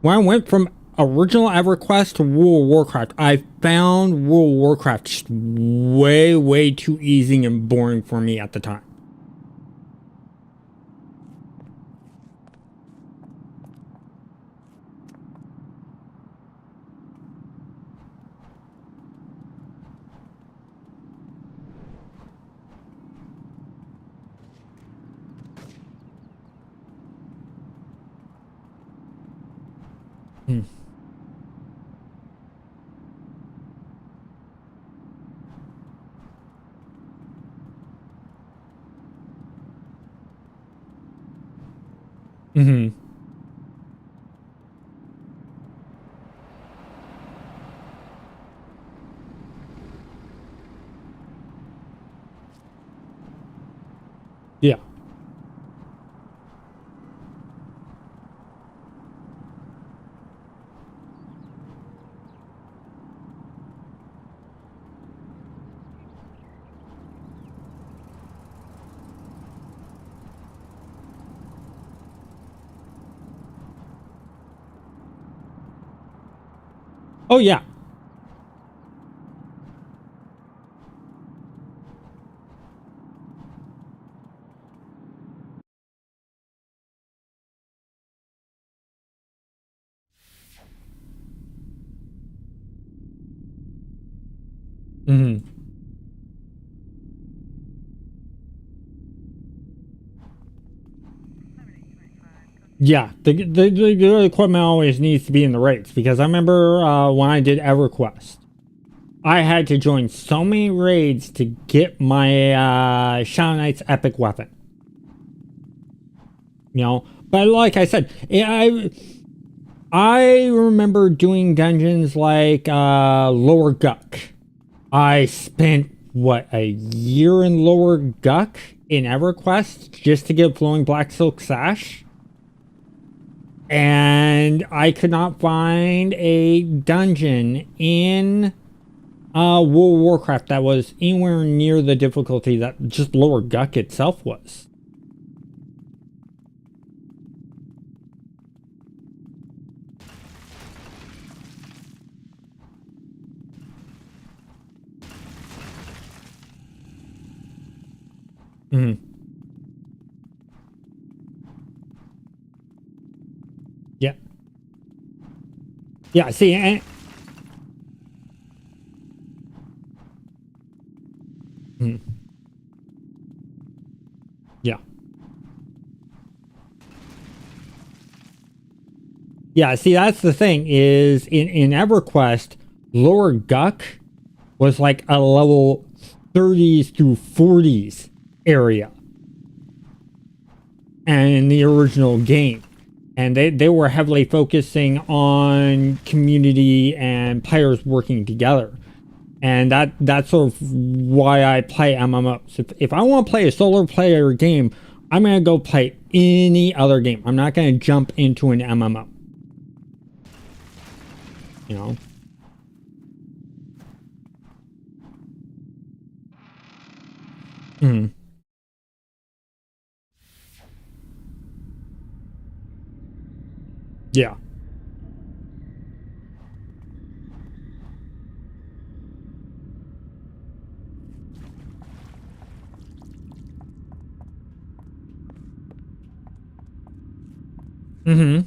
When I went from original EverQuest to World of Warcraft, I found World of Warcraft just way, way too easy and boring for me at the time. Mm. Mm-hmm. Yeah. Oh yeah. Mm-hmm. Yeah, the equipment always needs to be in the raids because I remember when I did EverQuest, I had to join so many raids to get my Shadow Knight's epic weapon. You know, but like I said, I remember doing dungeons like Lower Guck. I spent what, a year in Lower Guck in EverQuest just to get Flowing Black Silk Sash. And I could not find a dungeon in World of Warcraft that was anywhere near the difficulty that just Lower Guck itself was. Mm-hmm. Yeah. Yeah, see, and mm, yeah. Yeah, see, that's the thing is in EverQuest, Lower Guck was like a level 30s through 40s area. And in the original game. And they were heavily focusing on community and players working together. And that's sort of why I play MMOs. If I want to play a solo player game, I'm going to go play any other game. I'm not going to jump into an MMO. You know? Mm, yeah. Mm-hmm.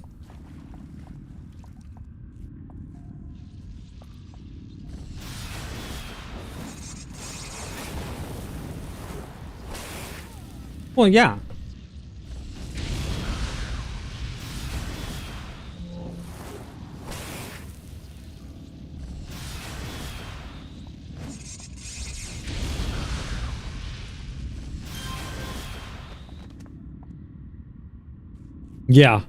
Well, yeah. Yeah.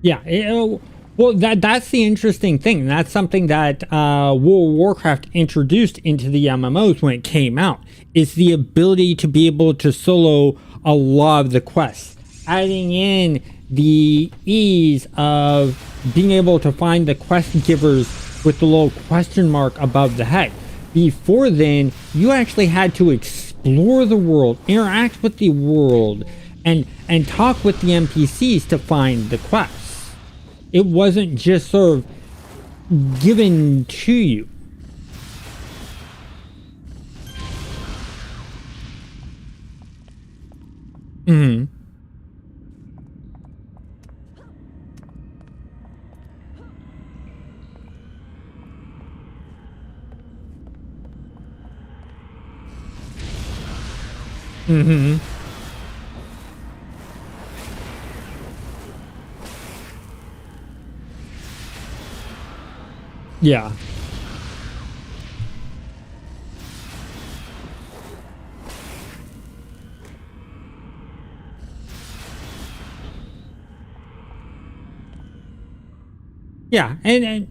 Yeah, well, that's the interesting thing. That's something that World of Warcraft introduced into the MMOs when it came out, is the ability to be able to solo a lot of the quests, adding in the ease of being able to find the quest givers with the little question mark above the head. Before then, you actually had to explore the world, interact with the world, and talk with the NPCs to find the quests. It wasn't just sort of given to you. Mm-hmm. Mm-hmm. Yeah. Yeah. And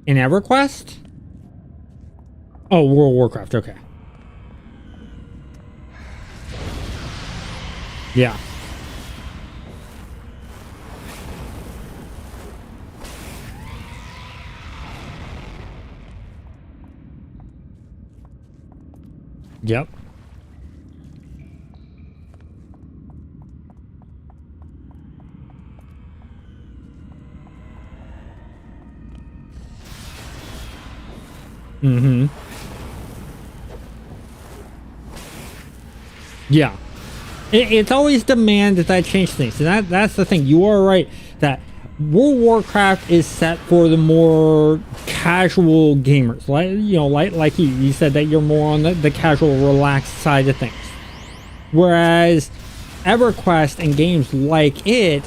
in EverQuest? Oh, World of Warcraft. Okay. Yeah. Yep. Mm-hmm. Yeah. It's always demand that change things, and that's the thing. You are right that World of Warcraft is set for the more casual gamers, like you said that you're more on the casual, relaxed side of things. Whereas EverQuest and games like it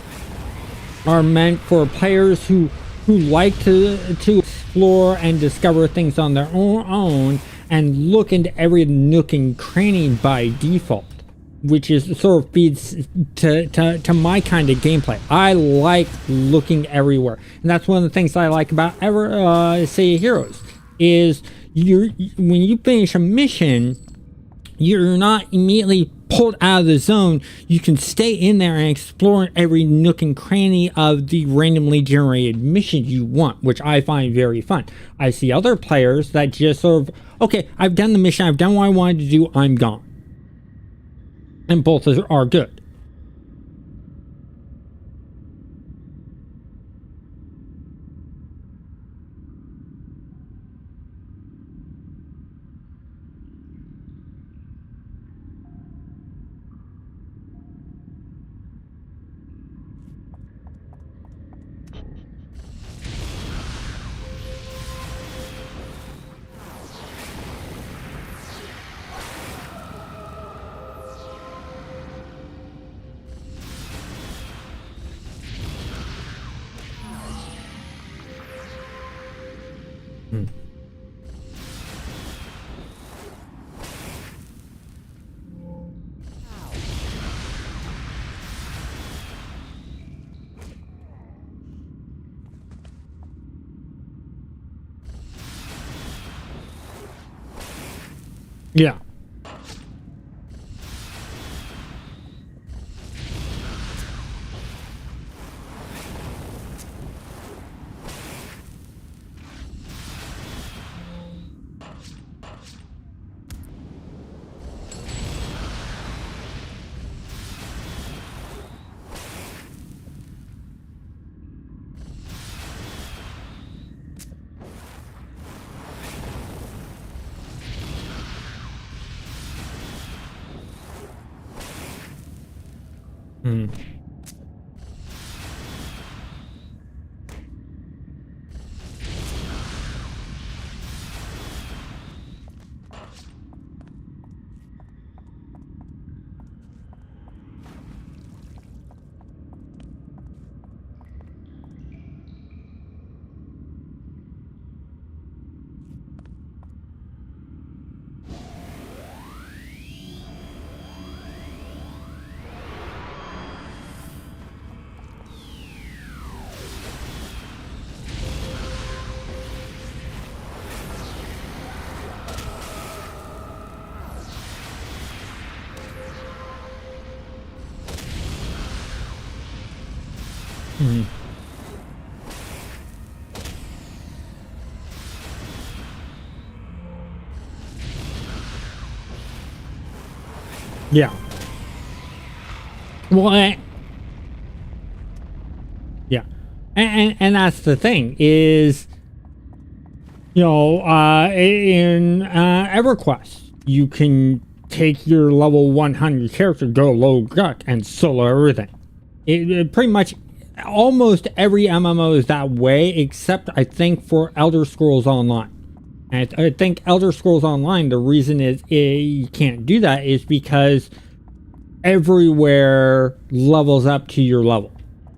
are meant for players who like to explore and discover things on their own and look into every nook and cranny by default, which is sort of feeds to my kind of gameplay. I like looking everywhere, and that's one of the things I like about City of Heroes is when you finish a mission, you're not immediately pulled out of the zone. You can stay in there and explore every nook and cranny of the randomly generated missions you want, which I find very fun. I see other players that just sort of, okay, I've done the mission, I've done what I wanted to do, I'm gone. And both are good. Hmm. Yeah. Mm. Mm. Yeah. Well, yeah, and that's the thing is, in EverQuest, you can take your level 100 character, go low gut, and solo everything. It pretty much almost every MMO is that way, except I think for Elder Scrolls Online. And I think Elder Scrolls Online, the reason is you can't do that is because everywhere levels up to your level,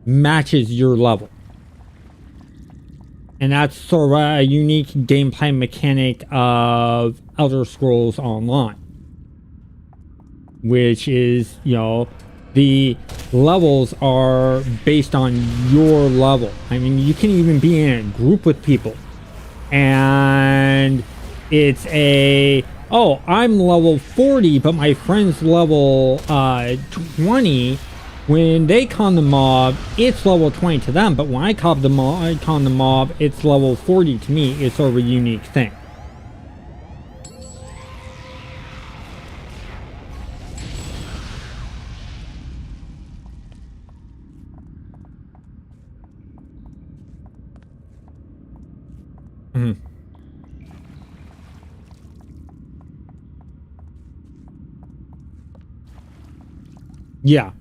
matches your level. And that's sort of a unique gameplay mechanic of Elder Scrolls Online, which is, the levels are based on your level. I mean, you can even be in a group with people, and it's I'm level 40, but my friend's level 20. When they con the mob, it's level 20 to them, but when I con the mob, it's level 40 to me. It's sort of a unique thing. Mm-hmm. Yeah.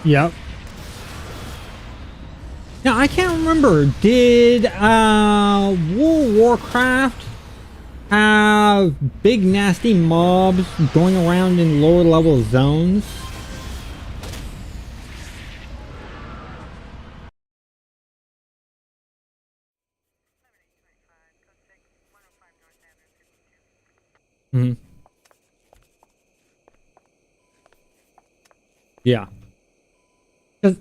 Yep. Now, I can't remember. Did World of Warcraft have big nasty mobs going around in lower level zones? Mm-hmm. Yeah. 'Cause-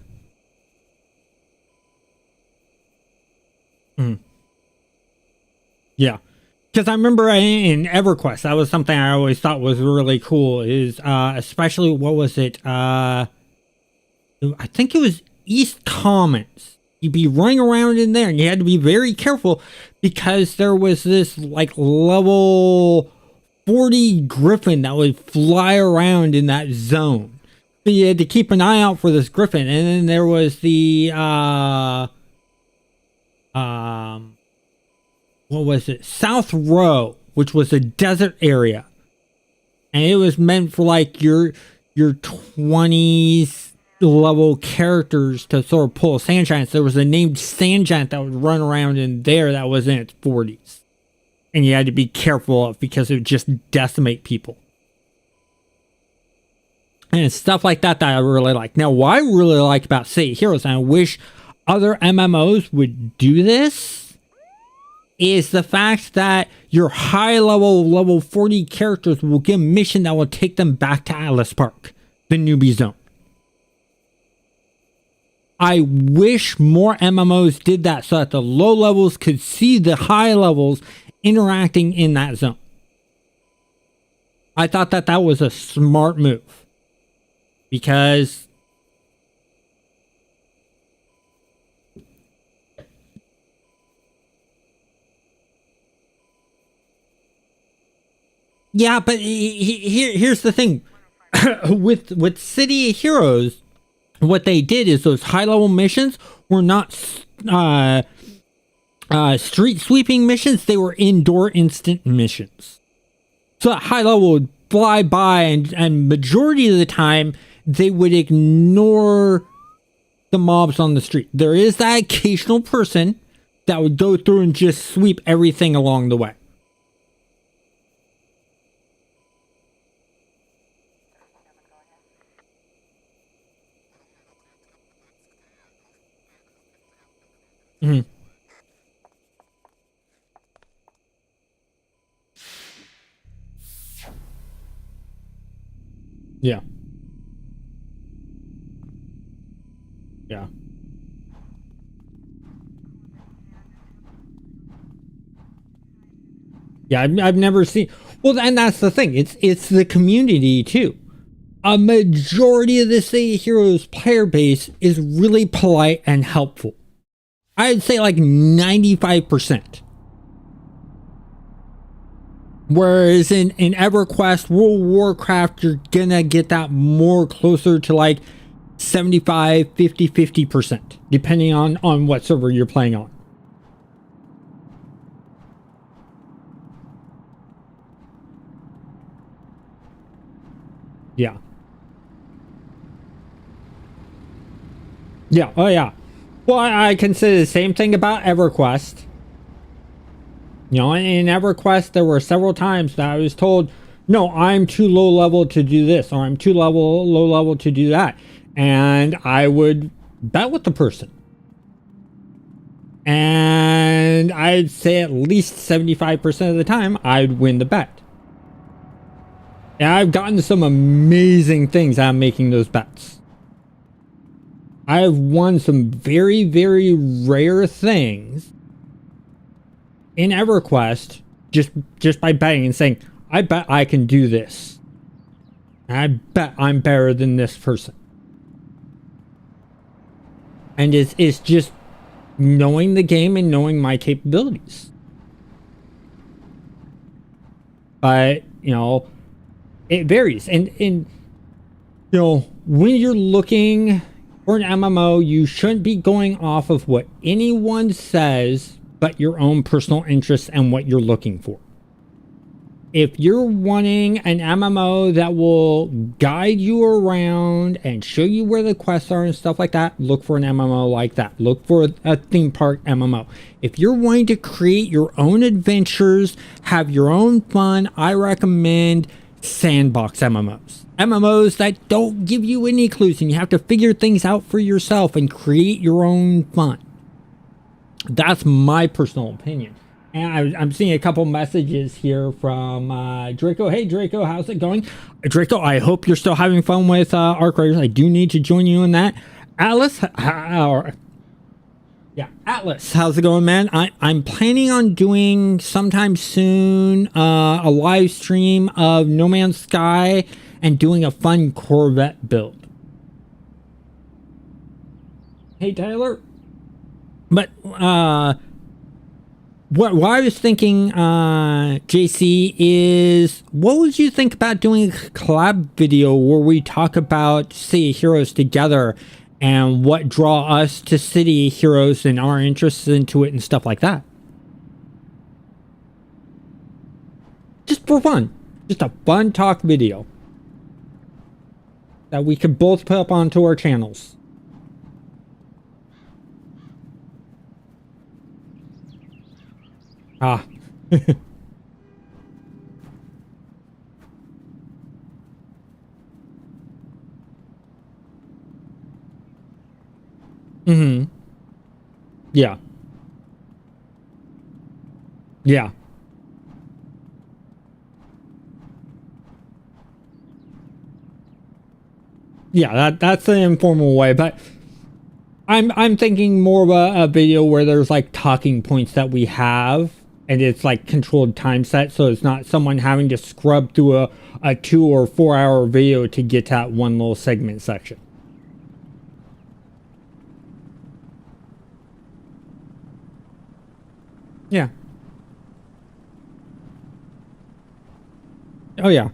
mhm. Yeah. Because I remember in EverQuest, that was something I always thought was really cool. Is especially what was it? I think it was East Commons. You'd be running around in there, and you had to be very careful because there was this like level 40 griffin that would fly around in that zone. So you had to keep an eye out for this griffin, and then there was the what was it? South Row, which was a desert area, and it was meant for like your 20s level characters to sort of pull sand giants. There was a named sand giant that would run around in there that was in its 40s, and you had to be careful of because it would just decimate people. And it's stuff like that that I really like. Now, what I really like about City of Heroes, and I wish other MMOs would do this, is the fact that your high level 40 characters will get a mission that will take them back to Atlas Park, the newbie zone. I wish more MMOs did that so that the low levels could see the high levels interacting in that zone. I thought that that was a smart move. Because Yeah, but here's the thing. With City of Heroes, what they did is those high level missions were not street sweeping missions. They were indoor instant missions. So that high level would fly by, and majority of the time they would ignore the mobs on the street. There is that occasional person that would go through and just sweep everything along the way. Mhm. Yeah. Yeah. Yeah, I've never seen. Well, and that's the thing. It's the community too. A majority of the City of Heroes player base is really polite and helpful. I'd say like 95%. Whereas in EverQuest, World of Warcraft, you're gonna get that more closer to like 75, 50% depending on what server you're playing on. Yeah. Yeah. Oh, yeah. Well, I can say the same thing about EverQuest. You know, in EverQuest, there were several times that I was told, no, I'm too low level to do this, or I'm too low level to do that. And I would bet with the person. And I'd say at least 75% of the time, I'd win the bet. And I've gotten some amazing things out of making those bets. I have won some very, very rare things in EverQuest just by betting and saying, I bet I can do this. I bet I'm better than this person. And it's just knowing the game and knowing my capabilities. But, you know, it varies. And you know, when you're looking for an MMO, you shouldn't be going off of what anyone says, but your own personal interests and what you're looking for. If you're wanting an MMO that will guide you around and show you where the quests are and stuff like that, look for an MMO like that. Look for a theme park MMO. If you're wanting to create your own adventures, have your own fun, I recommend sandbox MMOs. MMOs that don't give you any clues and you have to figure things out for yourself and create your own fun. That's my personal opinion. And I'm seeing a couple messages here from Draco. Hey, Draco, how's it going? Draco, I hope you're still having fun with Arc Raiders. I do need to join you in that. Atlas, yeah, Atlas, how's it going, man? I'm planning on doing sometime soon a live stream of No Man's Sky and doing a fun Corvette build. Hey, Tyler. But what I was thinking, JC, is what would you think about doing a collab video where we talk about City of Heroes together and what draw us to City of Heroes and our interests into it and stuff like that? Just for fun. Just a fun talk video that we could both put up onto our channels. Ah. Mm-hmm. Yeah. Yeah. Yeah, that's the informal way, but I'm thinking more of a video where there's like talking points that we have and it's like controlled time set, so it's not someone having to scrub through a 2 or 4 hour video to get to that one little segment section. Yeah. Oh yeah.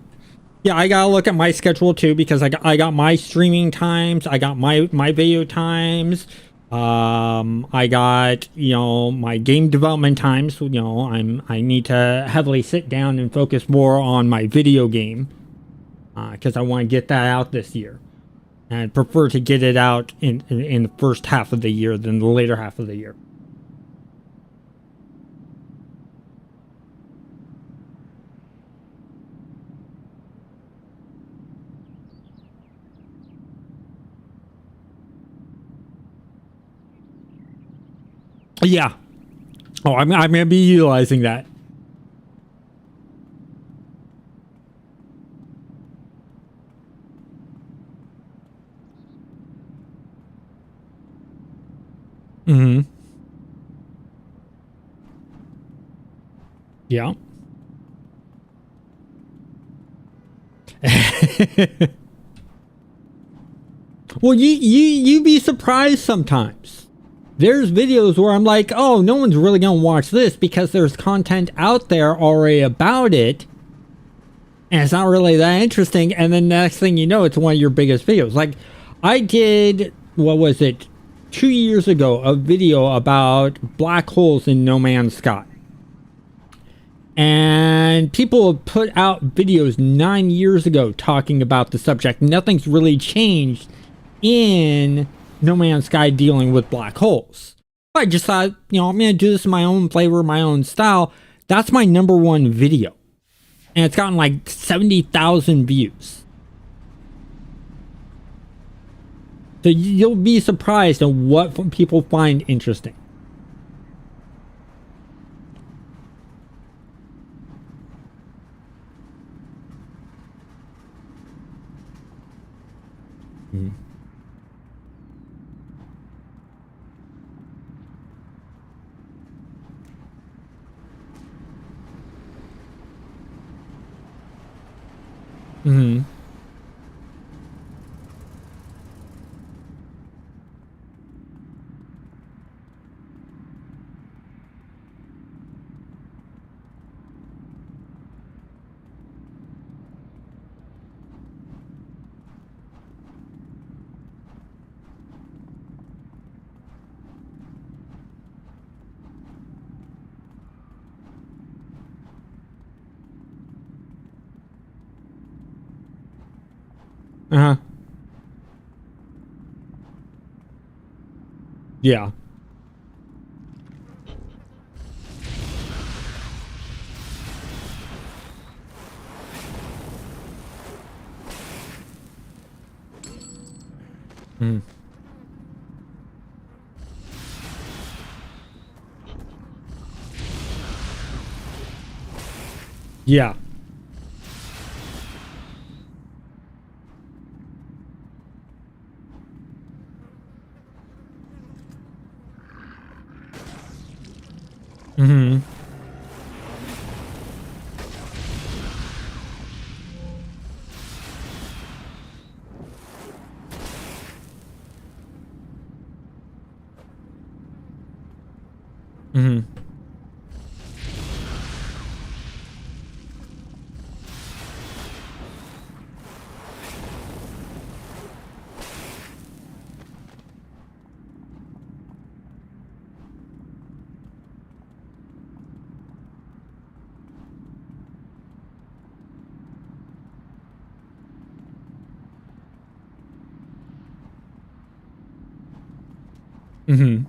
Yeah, I gotta look at my schedule too because I got my streaming times, I got my video times, I got my game development times. I need to heavily sit down and focus more on my video game because I want to get that out this year, and I'd prefer to get it out in the first half of the year than the later half of the year. Yeah. Oh, I'm gonna be utilizing that. Mm-hmm. Yeah. Well, you be surprised sometimes. There's videos where I'm like, oh, no one's really gonna watch this because there's content out there already about it, and it's not really that interesting. And then next thing you know, it's one of your biggest videos. Like, I did, what was it, 2 years ago, a video about black holes in No Man's Sky. And people have put out videos 9 years ago talking about the subject. Nothing's really changed in No Man's Sky dealing with black holes. I just thought, I'm going to do this in my own flavor, my own style. That's my #1 video. And it's gotten like 70,000 views. So you'll be surprised at what people find interesting. Mm. Mm-hmm. Uh-huh. Yeah. Mm. Yeah. Mm-hmm. Mm-hmm. Mm-hmm.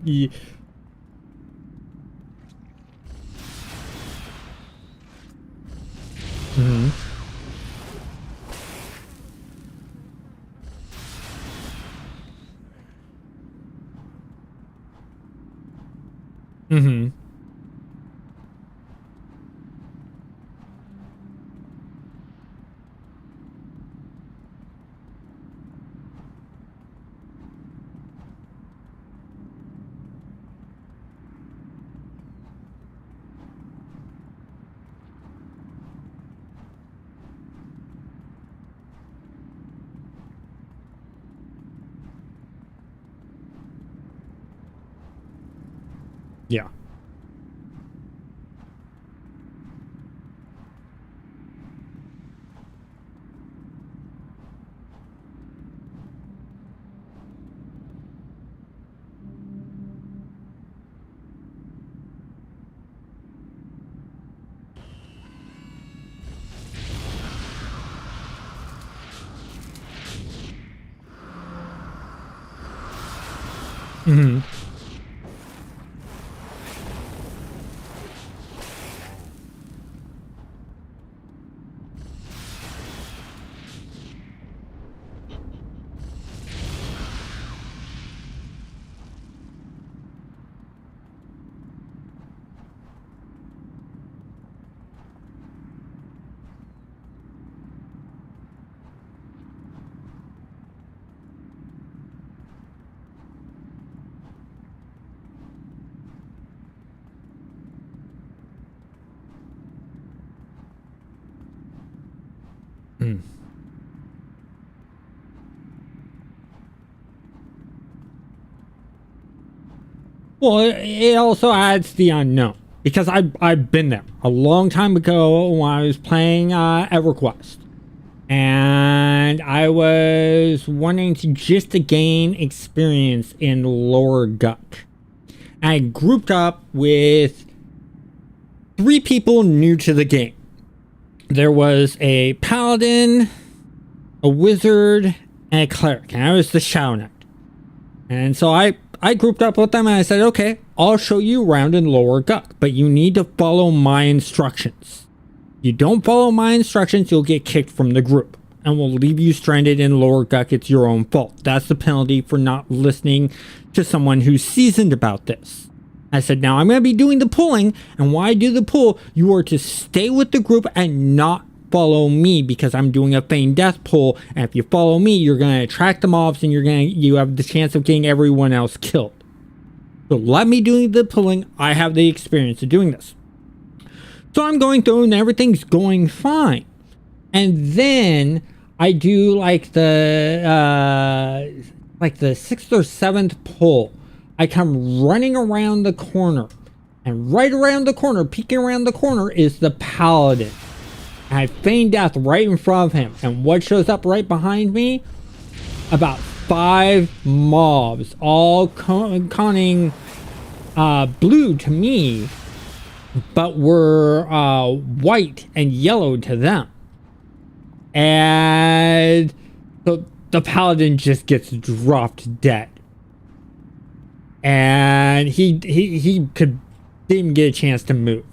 Yeah. Mm-hmm. Mm-hmm. Yeah. Mm-hmm. Mm. Well, it also adds the unknown because I've been there a long time ago when I was playing EverQuest, and I was wanting to gain experience in Lower Guck. I grouped up with 3 people new to the game. There was a paladin, a wizard, and a cleric, and I was the Shadow Knight. And so I grouped up with them and I said, okay, I'll show you around in Lower Guck, but you need to follow my instructions. If you don't follow my instructions, you'll get kicked from the group and we'll leave you stranded in Lower Guck. It's your own fault. That's the penalty for not listening to someone who's seasoned about this. I said, now I'm going to be doing the pulling, and while I do the pull, you are to stay with the group and not follow me because I'm doing a feign death pull, and if you follow me, you're going to attract the mobs and you have the chance of getting everyone else killed. So let me do the pulling. I have the experience of doing this. So I'm going through and everything's going fine. And then I do like the 6th or 7th pull. I come running around the corner, and right around the corner, peeking around the corner, is the paladin. And I feign death right in front of him, and what shows up right behind me? About 5 mobs, all conning blue to me, but were white and yellow to them. And the paladin just gets dropped dead. And he didn't even get a chance to move.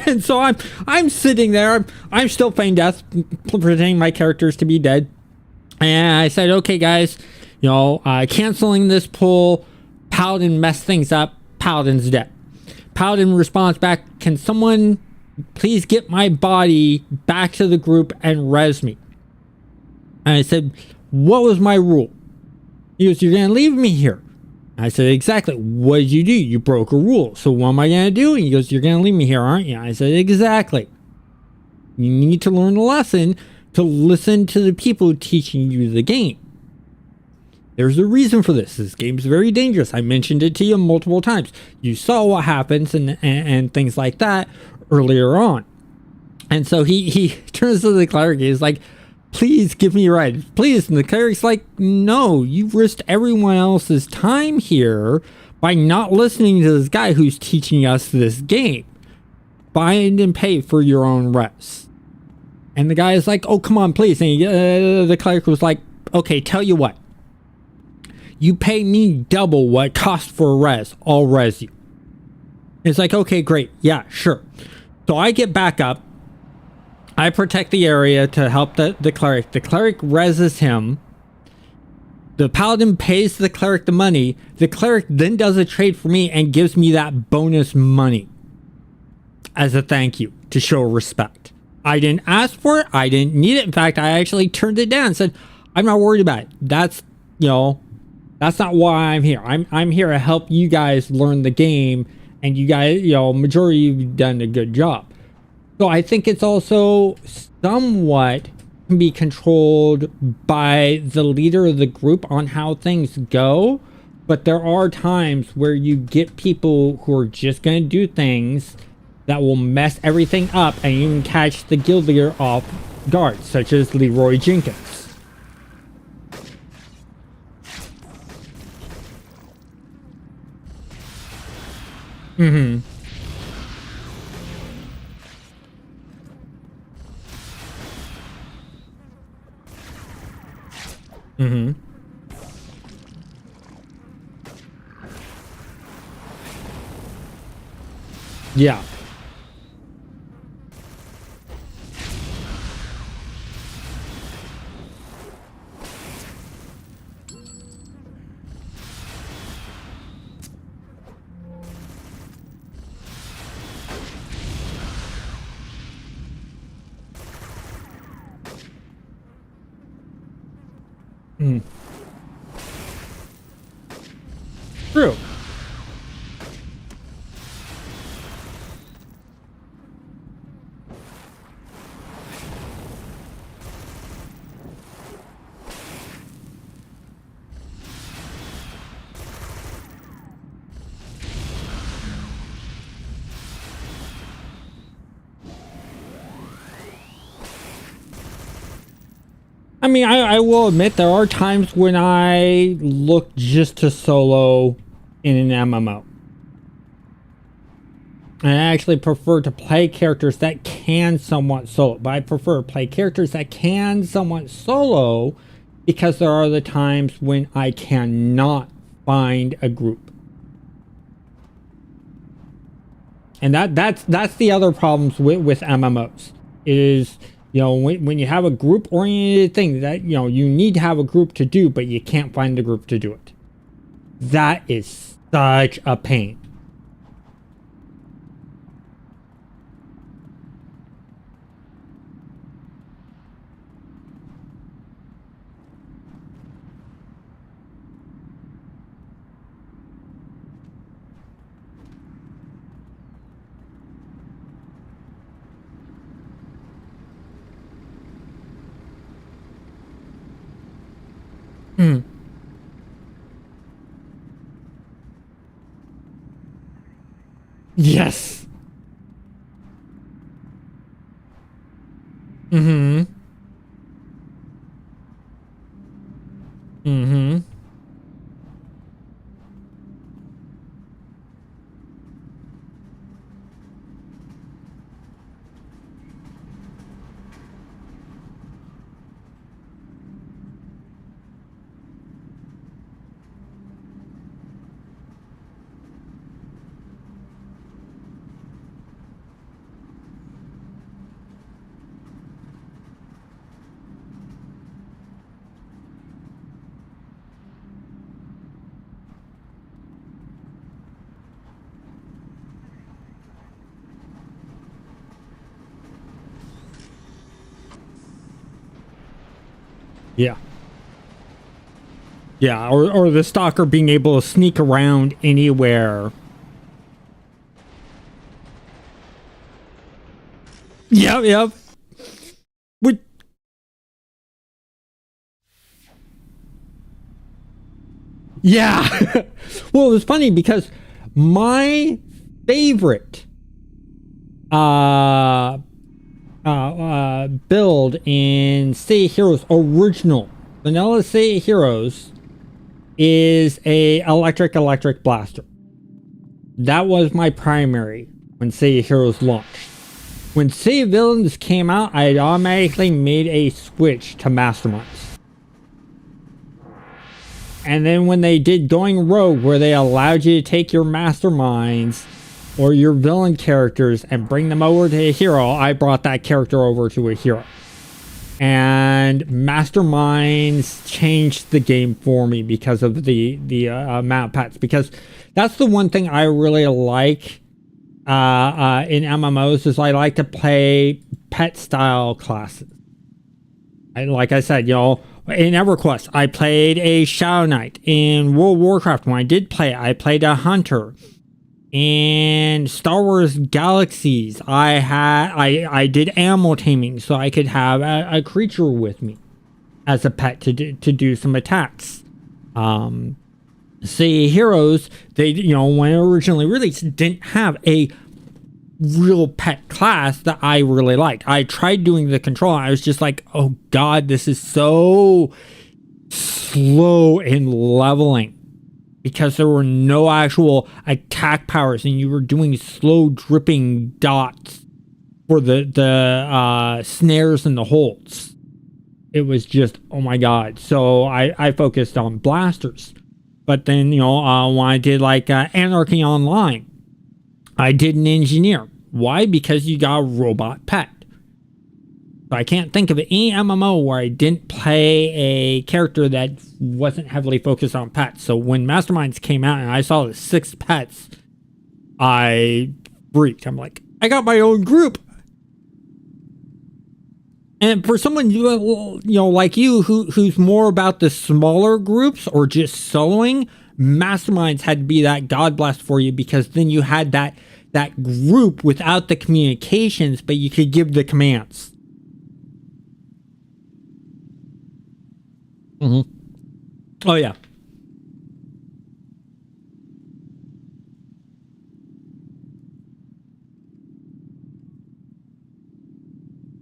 And so I'm sitting there. I'm still feigning death, pretending my characters to be dead. And I said, okay, guys, canceling this pull. Paladin messed things up. Paladin's dead. Paladin responds back, can someone please get my body back to the group and res me? And I said, what was my rule? He goes, you're going to leave me here. I said, exactly. What did you do? You broke a rule. So what am I going to do? And he goes, you're going to leave me here, aren't you? I said, exactly. You need to learn a lesson to listen to the people teaching you the game. There's a reason for this. This game's very dangerous. I mentioned it to you multiple times. You saw what happens and things like that earlier on. And so he turns to the cleric. He's like, please give me a ride, please. And the cleric's like, no, you've risked everyone else's time here by not listening to this guy who's teaching us this game. Find and pay for your own res. And the guy is like, oh, come on, please. And the cleric was like, okay, tell you what. You pay me double what it costs for a res. I'll res you. It's like, okay, great. Yeah, sure. So I get back up. I protect the area to help the cleric. The cleric reses him. The paladin pays the cleric the money. The cleric then does a trade for me and gives me that bonus money as a thank you to show respect. I didn't ask for it. I didn't need it. In fact, I actually turned it down and said, I'm not worried about it. That's, you know, that's not why I'm here. I'm here to help you guys learn the game, and you guys, you know, majority of you have done a good job. So I think it's also somewhat can be controlled by the leader of the group on how things go, but there are times where you get people who are just going to do things that will mess everything up, and you can catch the guild leader off guard, such as Leroy Jenkins. Mm-hmm. Mm-hmm. Yeah. Mm. True. I mean, I will admit there are times when I look just to solo in an MMO. And I actually prefer to play characters that can somewhat solo. But I prefer to play characters that can somewhat solo because there are the times when I cannot find a group. And that's the other problems with MMOs is, you know, when you have a group oriented thing that, you know, you need to have a group to do, but you can't find a group to do it. That is such a pain. Mm. Yes. Mm-hmm. Mm-hmm. Yeah. Yeah, or the stalker being able to sneak around anywhere. Yep. Would yeah. Well, it was funny because my favorite build in City of Heroes original vanilla City of Heroes is a electric blaster. That was my primary when City of Heroes launched. When City of Villains came out, I automatically made a switch to Masterminds. And then when they did Going Rogue, where they allowed you to take your Masterminds or your villain characters and bring them over to a hero, I brought that character over to a hero. and Masterminds changed the game for me because of the amount of pets. Because that's the one thing I really like in MMOs is I like to play pet style classes. Like I said, in EverQuest, I played a Shadow Knight. In World of Warcraft, when I did play it, I played a Hunter. In Star Wars Galaxies, I did animal taming, so I could have a creature with me as a pet to do some attacks. City of Heroes, they when it originally released, didn't have a real pet class that I really liked. I tried doing the control, and I was just like, oh god, this is so slow in leveling. Because there were no actual attack powers, and you were doing slow dripping dots for the snares and the holds. It was just, oh my god. So I focused on blasters. But then, when I did Anarchy Online, I did an engineer. Why? Because you got a robot pet. So I can't think of any MMO where I didn't play a character that wasn't heavily focused on pets. So when Masterminds came out and I saw the 6 pets, I freaked. I'm like, I got my own group. And for someone like you who's more about the smaller groups or just soloing, Masterminds had to be that god blast for you, because then you had that group without the communications, but you could give the commands. Mm-hmm. Oh yeah.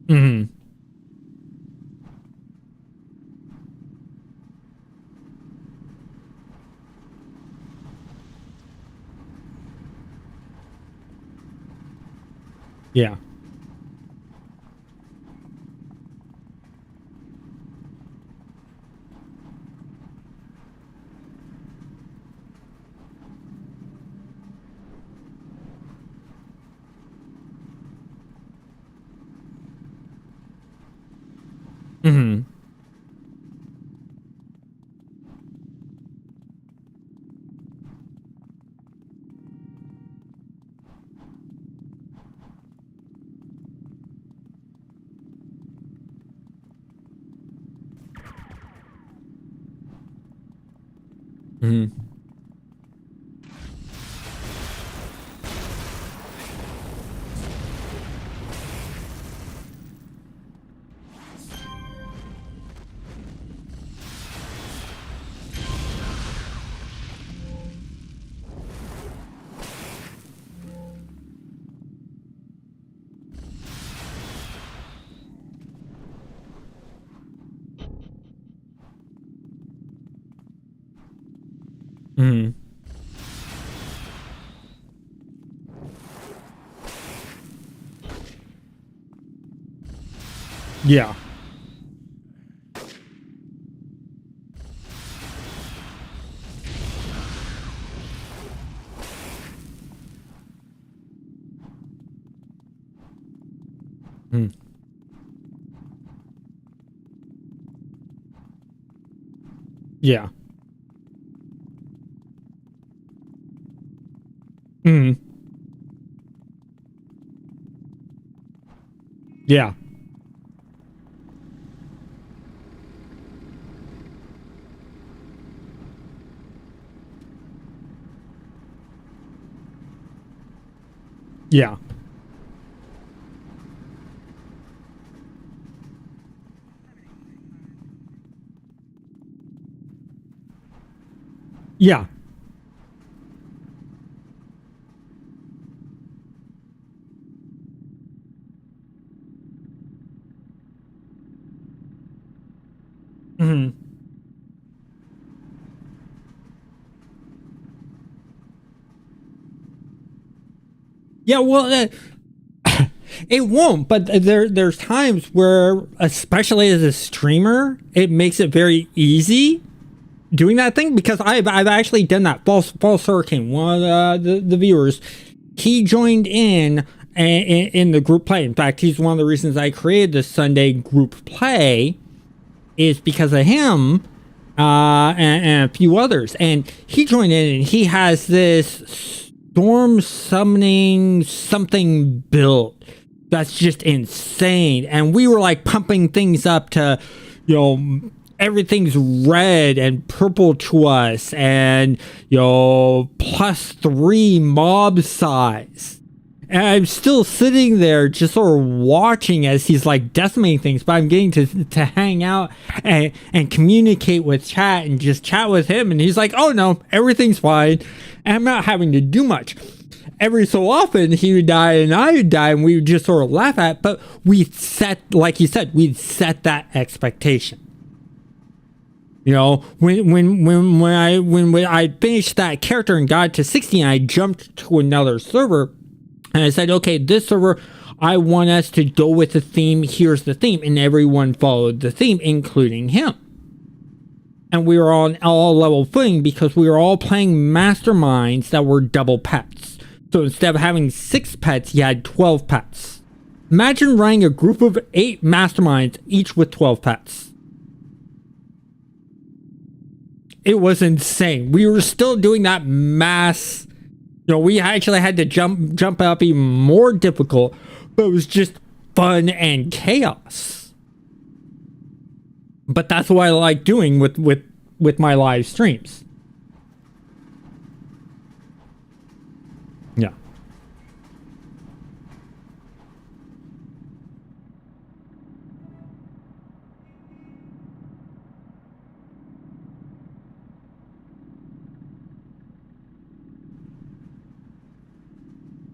Mm-hmm. Yeah. Mm-hmm. Mm-hmm. Mm-hmm. Yeah. Mm. Yeah. Mm. Yeah. Yeah. Yeah. Mm-hmm. Yeah, well, it won't, but there's times where, especially as a streamer, it makes it very easy doing that thing, because I've actually done that. False Hurricane, one of the viewers, he joined in in the group play. In fact, he's one of the reasons I created the Sunday group play is because of him and a few others. And he joined in, and he has this storm summoning something built that's just insane. And we were like pumping things up to, you know, everything's red and purple to us, and, you know, +3 mob size. And I'm still sitting there just sort of watching as he's like decimating things, but I'm getting to hang out and communicate with chat and just chat with him. And he's like, oh no, everything's fine. And I'm not having to do much. Every so often he would die and I would die, and we would just sort of laugh at it. But we set, like he said, we'd set that expectation. You know, when I finished that character and got to 60, I jumped to another server. And I said, okay, this server, I want us to go with the theme. Here's the theme. And everyone followed the theme, including him. And we were on all level footing because we were all playing masterminds that were double pets. So instead of having 6 pets, you had 12 pets. Imagine running a group of 8 masterminds, each with 12 pets. It was insane. We were still doing that mass. You know, we actually had to jump up even more difficult, but it was just fun and chaos. But that's what I like doing with my live streams. Yeah.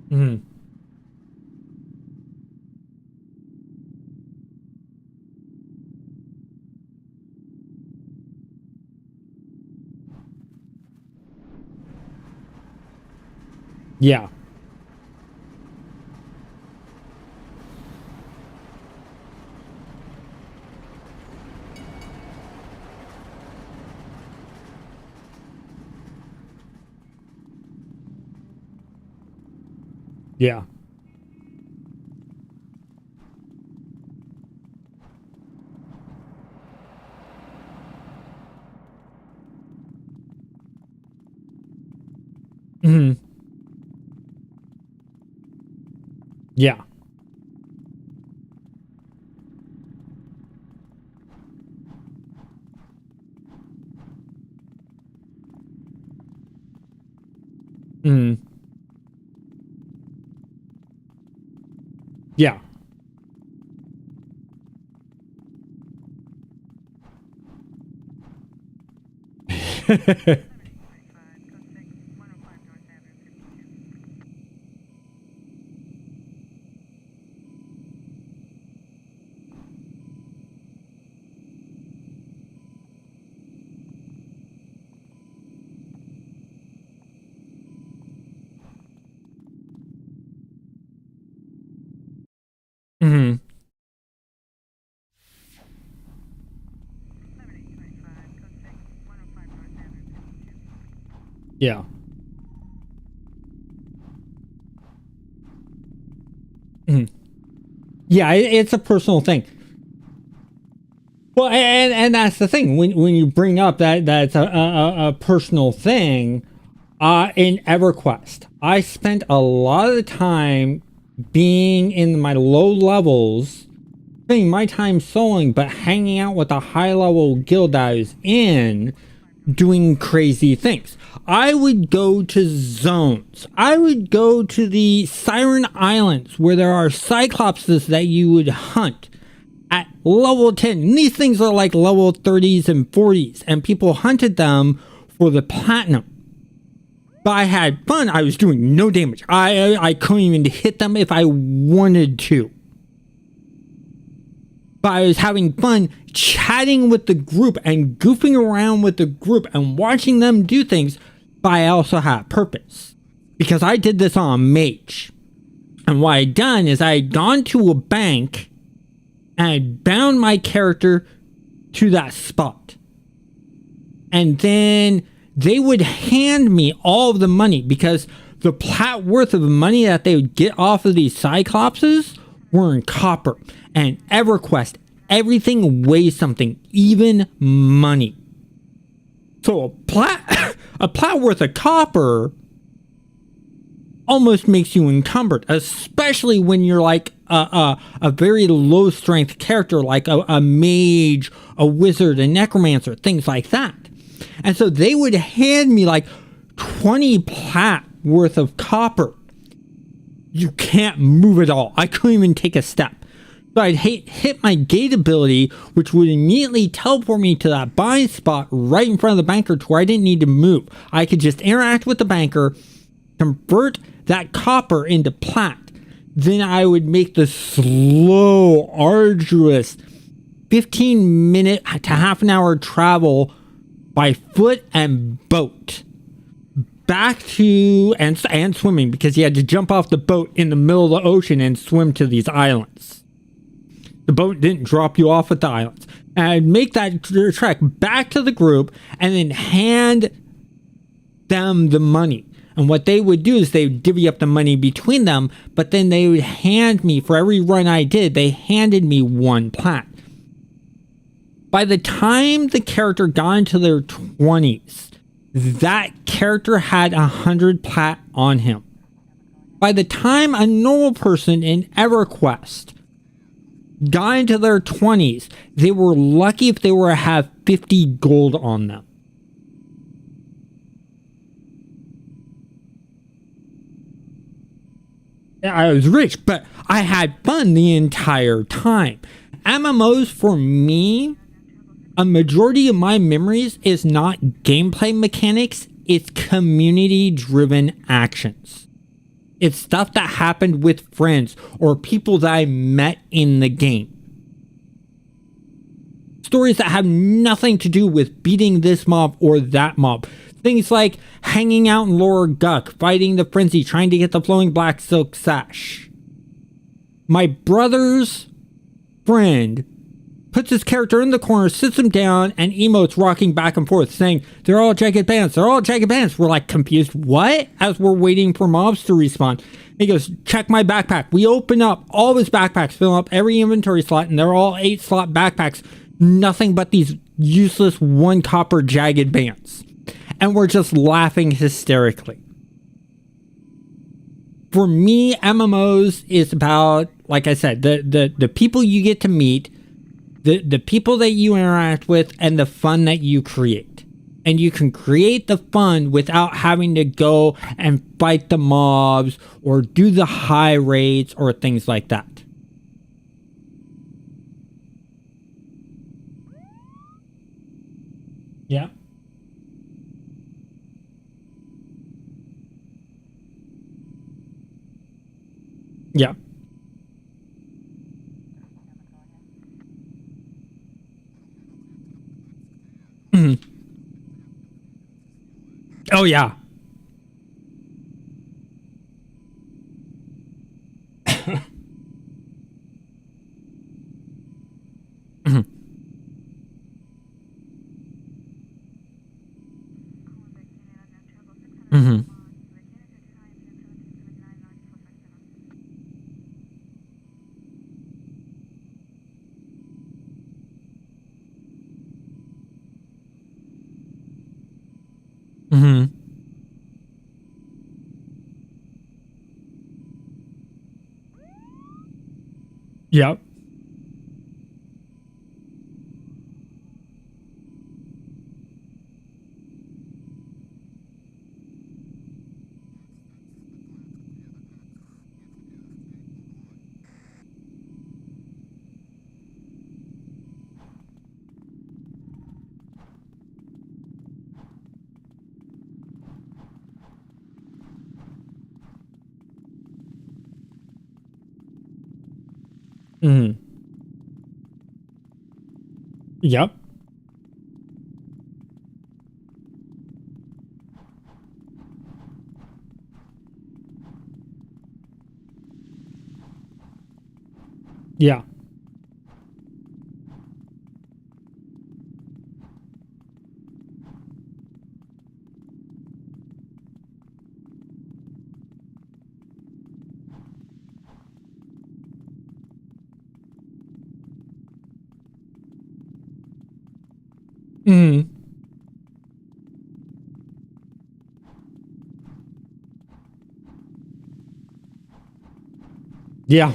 Mm-hmm. Yeah. Yeah. Mm-hmm. Yeah. Mm-hmm. Yeah. Mm-hmm. Yeah. Mhm. Yeah, it's a personal thing. Well, and that's the thing when you bring up that's a personal thing. In EverQuest, I spent a lot of the time being in my low levels, spending my time soloing, but hanging out with a high level guild that I was in, doing crazy things. I would go to zones. I would go to the Siren Islands where there are Cyclopses that you would hunt at level 10. And these things are like level 30s and 40s, and people hunted them for the platinum. But I had fun. I was doing no damage. I couldn't even hit them if I wanted to. But I was having fun chatting with the group and goofing around with the group and watching them do things. But I also had purpose. Because I did this on a mage. And what I'd done is I had gone to a bank and I'd bound my character to that spot. And then they would hand me all of the money because the plat worth of the money that they would get off of these Cyclopses were in copper. And EverQuest, everything weighs something, even money. So a plat worth of copper almost makes you encumbered, especially when you're like a very low strength character, like a mage, a wizard, a necromancer, things like that. And so they would hand me like 20 plat worth of copper. You can't move at all. I couldn't even take a step. So I'd hit my gate ability, which would immediately teleport me to that buy spot right in front of the banker to where I didn't need to move. I could just interact with the banker, convert that copper into plat. Then I would make the slow, arduous 15-minute to half an hour travel by foot and boat back to, and swimming, because you had to jump off the boat in the middle of the ocean and swim to these islands. The boat didn't drop you off at the islands. And I'd make that trek back to the group and then hand them the money. And what they would do is they would divvy up the money between them, but then they would hand me, for every run I did, they handed me 1 plat. By the time the character got into their 20s, that character had 100 plat on him. By the time a normal person in EverQuest got into their 20s, they were lucky if they were to have 50 gold on them. I was rich, but I had fun the entire time. MMOs, for me, a majority of my memories is not gameplay mechanics, it's community-driven actions. It's stuff that happened with friends or people that I met in the game. Stories that have nothing to do with beating this mob or that mob. Things like hanging out in Lower Guck, fighting the Frenzy, trying to get the flowing black silk sash. My brother's friend puts his character in the corner, sits him down, and emotes rocking back and forth, saying, "They're all jagged bands, they're all jagged bands." We're like confused, what? As we're waiting for mobs to respawn. He goes, "Check my backpack." We open up all of his backpacks, fill up every inventory slot, and they're all 8-slot backpacks. Nothing but these useless 1 copper jagged bands. And we're just laughing hysterically. For me, MMOs is about, like I said, the people you get to meet, the people that you interact with, and the fun that you create. And you can create the fun without having to go and fight the mobs or do the high raids or things like that. Yeah. Yeah. Mhm. Oh, yeah. Mhm. Mhm. Mhm. Yep. Mhm. Yep. Yeah. Mm. Yeah.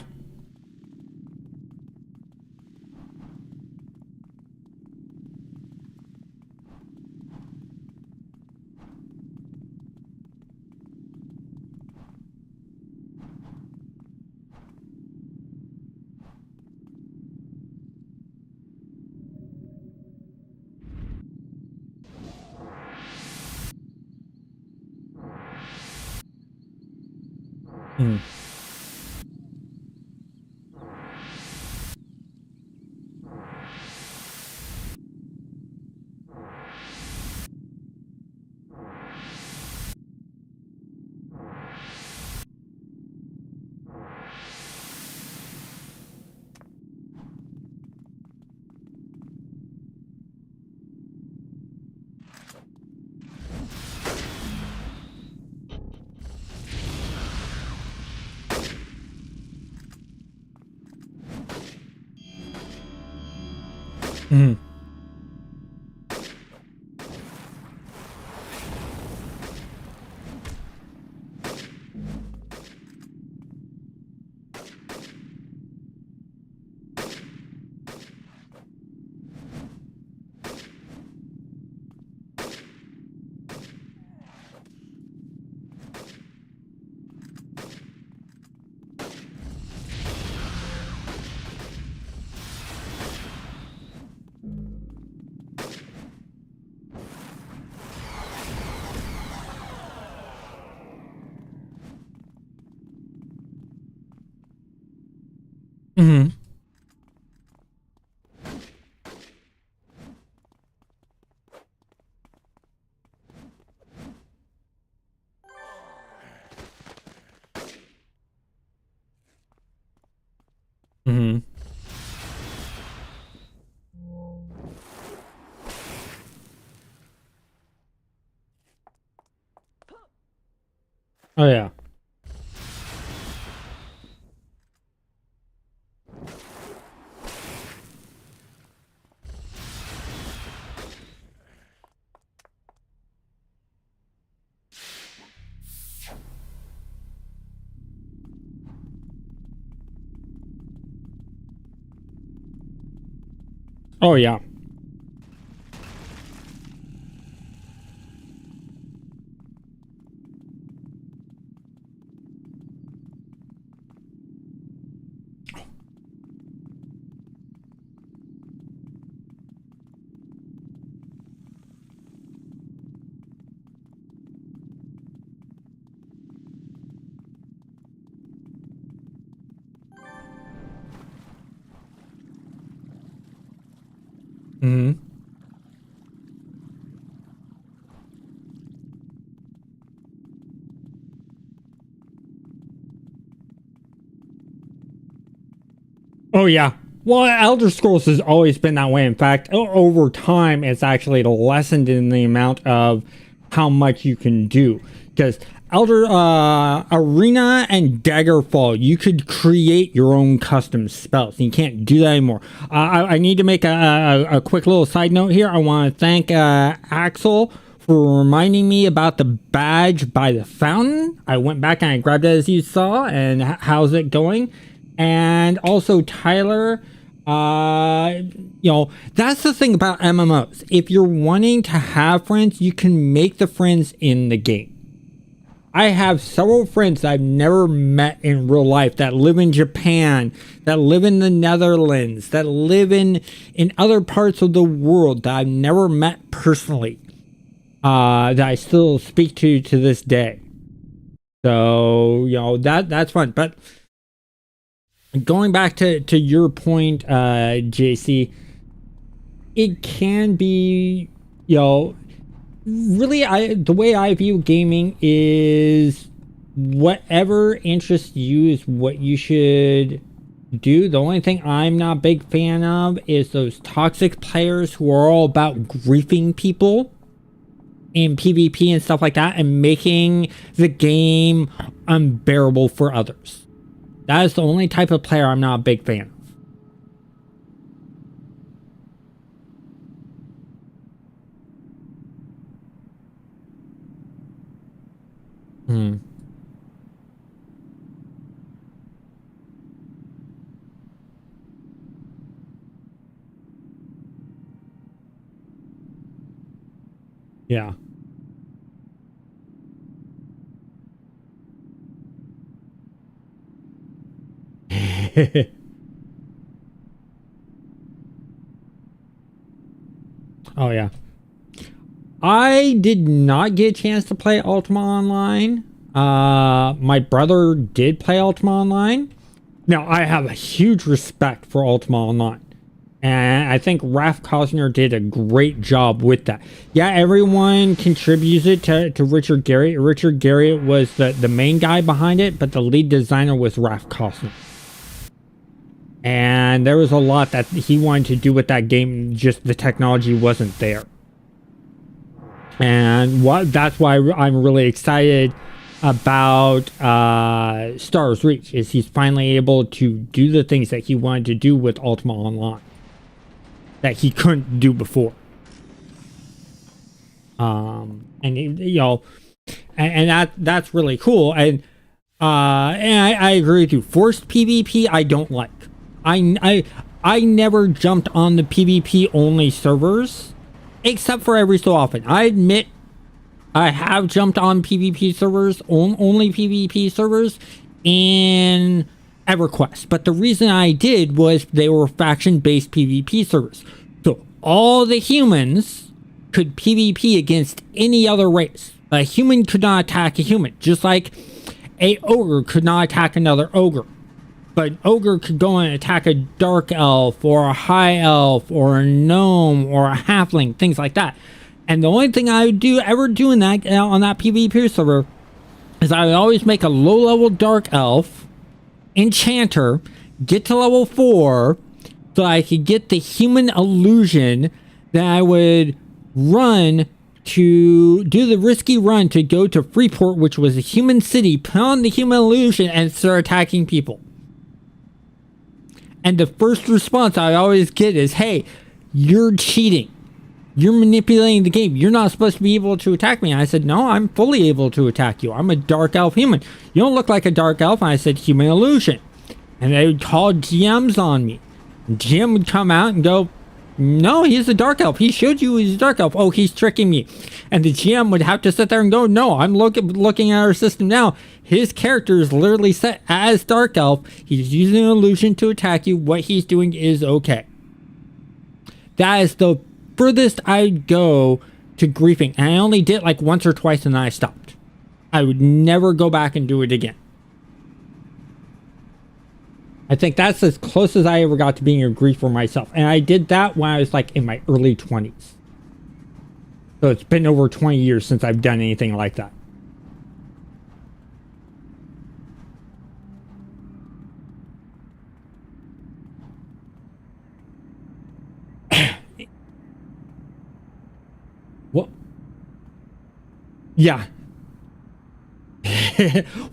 Mm. Mm. Mm. Mm. Oh yeah. Oh yeah. Mm. Oh yeah. Well, Elder Scrolls has always been that way. In fact, over time, it's actually lessened in the amount of how much you can do. Because Elder Arena and Daggerfall, you could create your own custom spells. You can't do that anymore. I need to make a quick little side note here. I want to thank Axel for reminding me about the badge by the fountain. I went back and I grabbed it as you saw. And how's it going? And also Tyler, that's the thing about MMOs. If you're wanting to have friends, you can make the friends in the game. I have several friends that I've never met in real life that live in Japan, that live in the Netherlands, that live in other parts of the world that I've never met personally, that I still speak to this day. So, that's fun. But going back to your point, JC, it can be, really, the way I view gaming is whatever interests you is what you should do. The only thing I'm not a big fan of is those toxic players who are all about griefing people in PvP and stuff like that and making the game unbearable for others. That is the only type of player I'm not a big fan of. Hmm. Yeah. Oh yeah. I did not get a chance to play Ultima Online. My brother did play Ultima Online. Now, I have a huge respect for Ultima Online. And I think Ralph Cosner did a great job with that. Yeah, everyone contributed to Richard Garriott. Richard Garriott was the main guy behind it, but the lead designer was Ralph Cosner. And there was a lot that he wanted to do with that game, just the technology wasn't there. And that's why I'm really excited about Stars Reach, is he's finally able to do the things that he wanted to do with Ultima Online that he couldn't do before. And that's really cool. And I agree with you. Forced PvP I don't like. I never jumped on the PvP only servers, except for every so often. I admit I have jumped on PvP servers, only PvP servers, in EverQuest. But the reason I did was they were faction-based PvP servers. So all the humans could PvP against any other race. A human could not attack a human, just like a ogre could not attack another ogre. But an ogre could go and attack a dark elf or a high elf or a gnome or a halfling, things like that. And the only thing I would ever do in that on that PvP server is I would always make a low-level dark elf enchanter, get to level 4, so I could get the human illusion. That I would run to do the risky run to go to Freeport, which was a human city, put on the human illusion, and start attacking people. And the first response I always get is, hey, you're cheating. You're manipulating the game. You're not supposed to be able to attack me. And I said, no, I'm fully able to attack you. I'm a dark elf human. You don't look like a dark elf. And I said, human illusion. And they would call GMs on me. GM would come out and go, no, he's a dark elf. He showed you he's a dark elf. Oh, he's tricking me. And the GM would have to sit there and go, no, I'm looking at our system now. His character is literally set as dark elf. He's using an illusion to attack you. What he's doing is okay. That is the furthest I'd go to griefing. And I only did it like once or twice and then I stopped. I would never go back and do it again. I think that's as close as I ever got to being a griefer myself. And I did that when I was like in my early 20s. So it's been over 20 years since I've done anything like that. Well, yeah.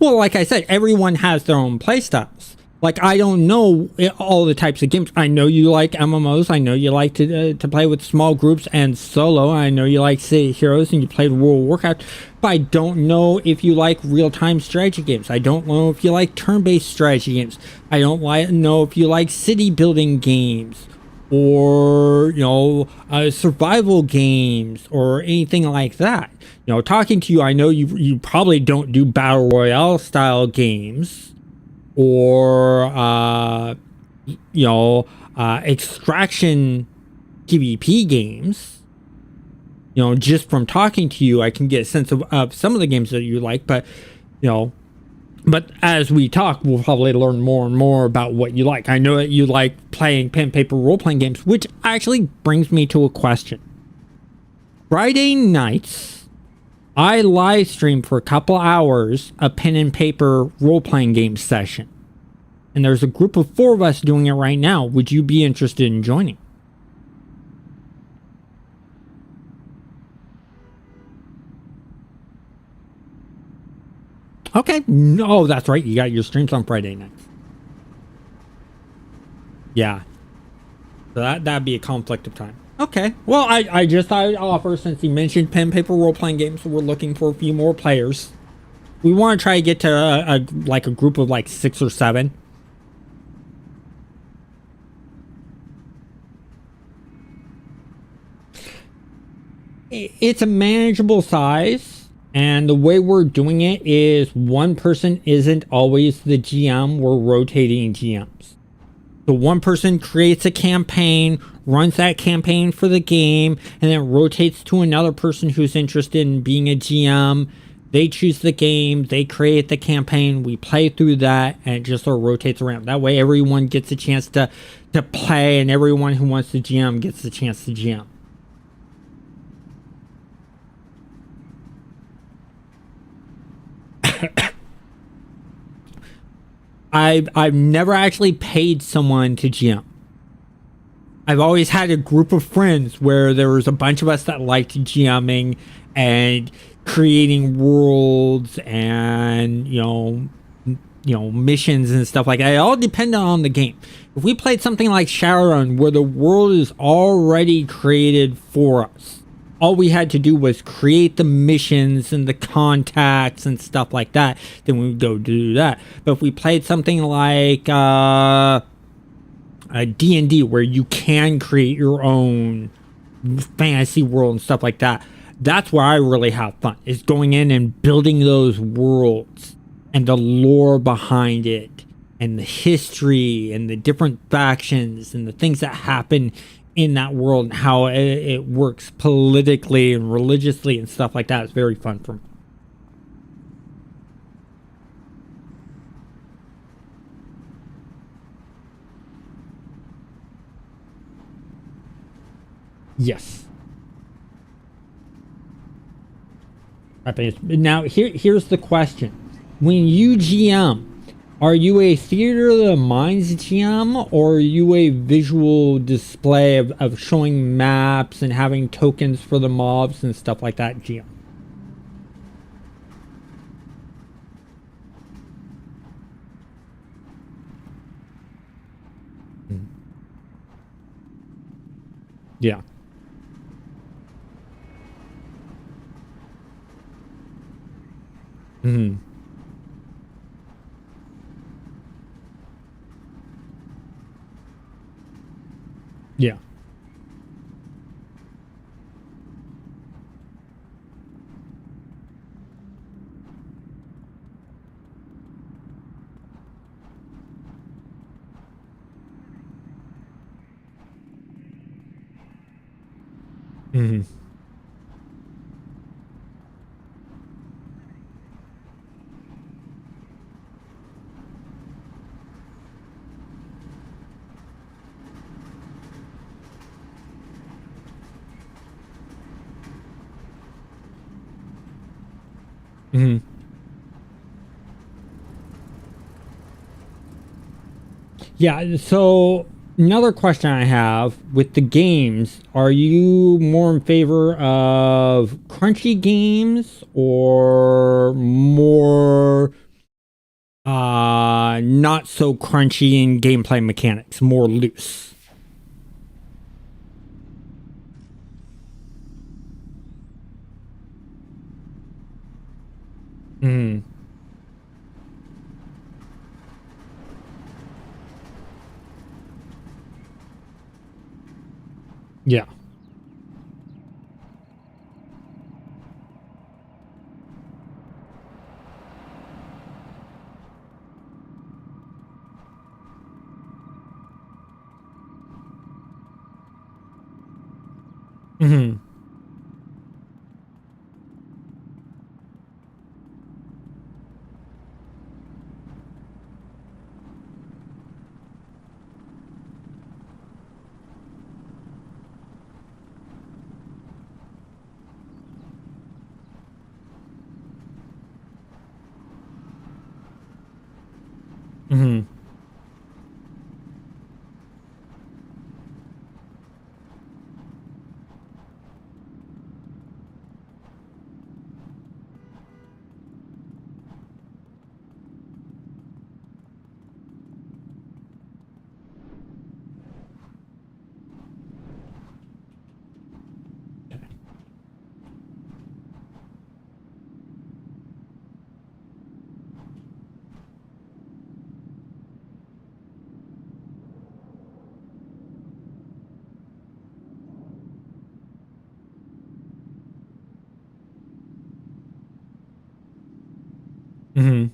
Well, like I said, everyone has their own playstyles. Like, I don't know all the types of games. I know you like MMOs. I know you like to play with small groups and solo. I know you like City of Heroes and you played World of Warcraft. But I don't know if you like real-time strategy games. I don't know if you like turn-based strategy games. I don't know if you like city-building games or, survival games or anything like that. Talking to you, I know you probably don't do Battle Royale-style games. Or, extraction PvP games. Just from talking to you, I can get a sense of some of the games that you like. But as we talk, we'll probably learn more and more about what you like. I know that you like playing pen and paper role-playing games, which actually brings me to a question. Friday nights, I live stream for a couple hours a pen and paper role-playing game session. And there's a group of 4 of us doing it right now. Would you be interested in joining? Okay. No, that's right. You got your streams on Friday nights. Yeah. So that'd be a conflict of time. Okay. Well, I just thought I'd offer, since you mentioned pen and paper role-playing games, so we're looking for a few more players. We want to try to get to like a group of like 6 or 7. It's a manageable size, and the way we're doing it is one person isn't always the GM. We're rotating GMs. So one person creates a campaign, runs that campaign for the game, and then rotates to another person who's interested in being a GM. They choose the game, they create the campaign, we play through that, and it just sort of rotates around. That way everyone gets a chance to play, and everyone who wants to GM gets the chance to GM. I've never actually paid someone to GM. I've always had a group of friends where there was a bunch of us that liked GMing and creating worlds and missions and stuff like that. It all depended on the game. If we played something like Shadowrun where the world is already created for us, all we had to do was create the missions and the contacts and stuff like that, then we would go do that. But if we played something like a D&D where you can create your own fantasy world and stuff like that, that's where I really have fun, is going in and building those worlds and the lore behind it and the history and the different factions and the things that happen in that world and how it works politically and religiously and stuff like that. Is very fun for me. Yes. Now here's the question. When you GM, are you a theater of the mind's GM, or are you a visual display of showing maps and having tokens for the mobs and stuff like that GM? Yeah. Hmm. Yeah. Hmm. Hmm. Yeah, so another question I have with the games, are you more in favor of crunchy games or more not so crunchy in gameplay mechanics, more loose? Mm, yeah. Hmm. Hmm. Mm-hmm.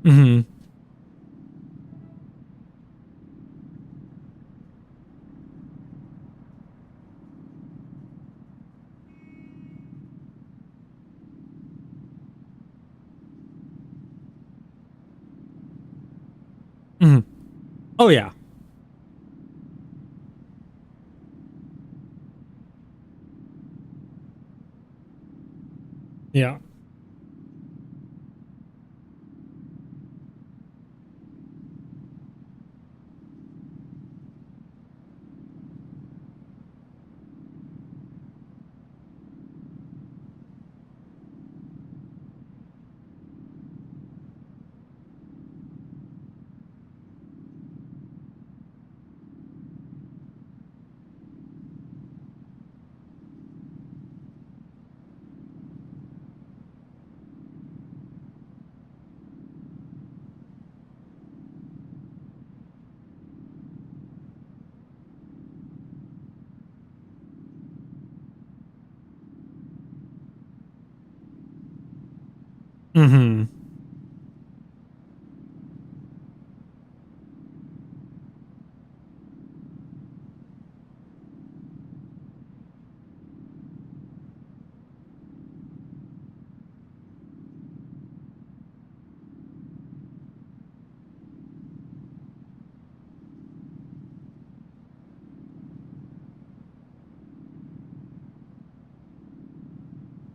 Mm-hmm. Mm-hmm. Oh yeah. Yeah. Mm-hmm.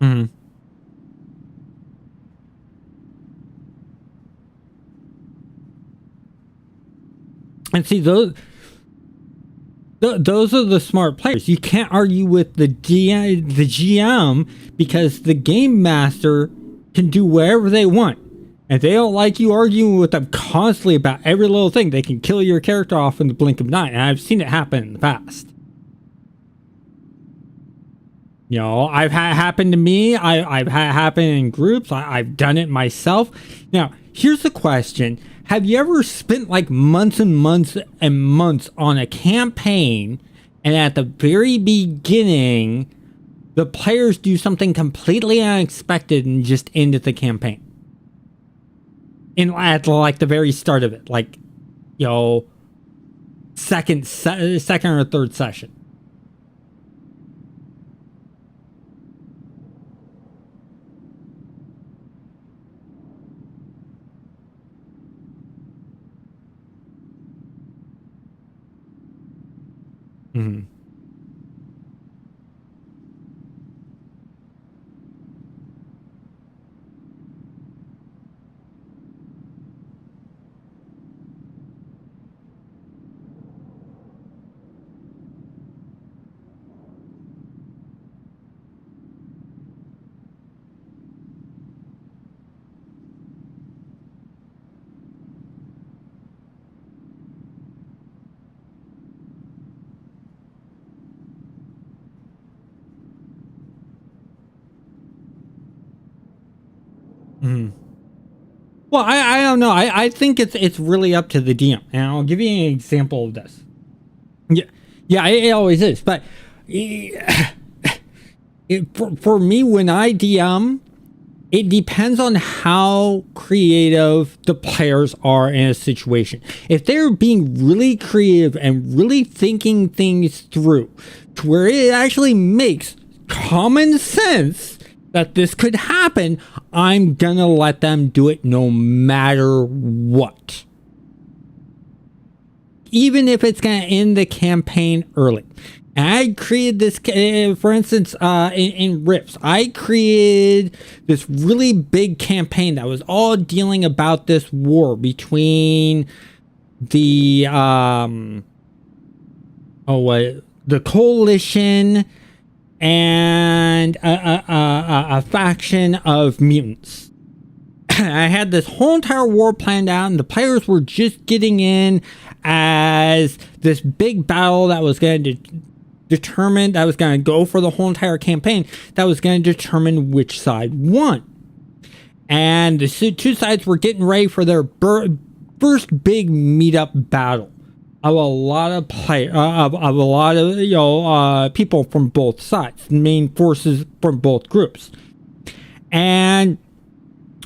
Mm-hmm. And see those are the smart players. You can't argue with the GM because the game master can do whatever they want. If they don't like you arguing with them constantly about every little thing, they can kill your character off in the blink of an eye. And I've seen it happen in the past. You know, I've had it happen to me. I've had it happen in groups. I've done it myself. Now, here's the question. Have you ever spent like months and months and months on a campaign, and at the very beginning, the players do something completely unexpected and just ended the campaign? At like the very start of it, like, you know, second or third session. Mm-hmm. Mm-hmm. Well, I don't know. I think it's really up to the DM, and I'll give you an example of this. Yeah, yeah, it always is. But for me, when I DM, it depends on how creative the players are in a situation. If they're being really creative and really thinking things through to where it actually makes common sense that this could happen, I'm gonna let them do it no matter what. Even if it's gonna end the campaign early. I created this, for instance, in Rips, I created this really big campaign that was all dealing about this war between the, the coalition and a faction of mutants. I had this whole entire war planned out, and the players were just getting in as this big battle that was going to determine, that was going to go for the whole entire campaign, that was going to determine which side won. And the two sides were getting ready for their first big meetup battle of a lot of people from both sides, main forces from both groups. And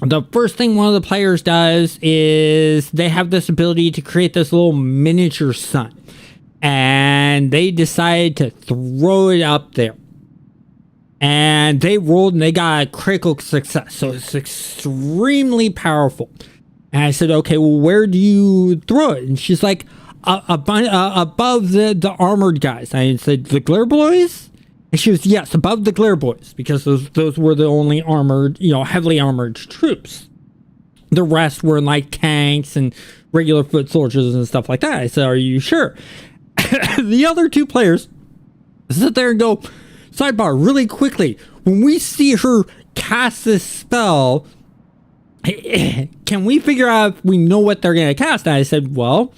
the first thing one of the players does is they have this ability to create this little miniature sun. And they decided to throw it up there. And they rolled and they got a critical success. So it's extremely powerful. And I said, okay, well, where do you throw it? And she's like, above the armored guys. I said, the Glare Boys? And she was, yes, above the Glare Boys, because those were the only armored, heavily armored troops. The rest were like tanks and regular foot soldiers and stuff like that. I said, are you sure? The other two players sit there and go, sidebar, really quickly, when we see her cast this spell, can we figure out if we know what they're going to cast? And I said, well,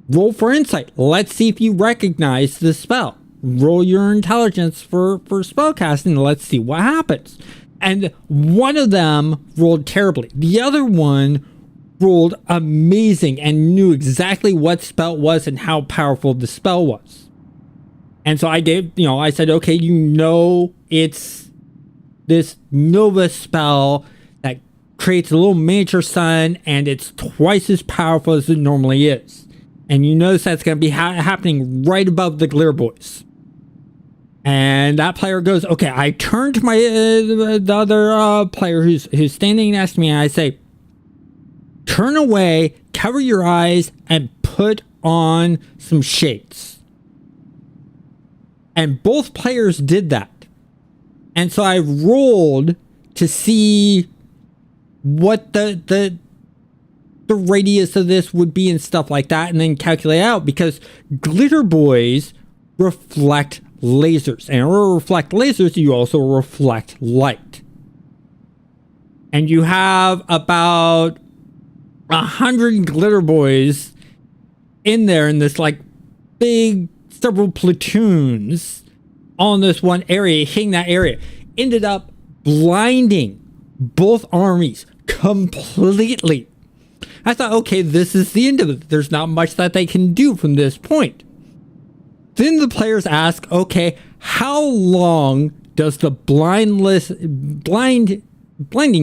roll for insight. Let's see if you recognize the spell. Roll your intelligence for spell casting. Let's see what happens. And one of them rolled terribly. The other one rolled amazing and knew exactly what spell it was and how powerful the spell was. And so I gave, I said, okay, it's this Nova spell that creates a little miniature sun, and it's twice as powerful as it normally is. And you notice that's going to be happening right above the Glare Boys. And that player goes, okay, I turn to my the other player who's standing next to me, and I say, turn away, cover your eyes, and put on some shades. And both players did that. And so I rolled to see what the radius of this would be and stuff like that, and then calculate out, because Glitter Boys reflect lasers. And in order to reflect lasers, you also reflect light. And you have about 100 Glitter Boys in there in this like big several platoons on this one area, hitting that area. Ended up blinding both armies completely. I thought, okay, this is the end of it. There's not much that they can do from this point. Then the players ask, okay, how long does the blinding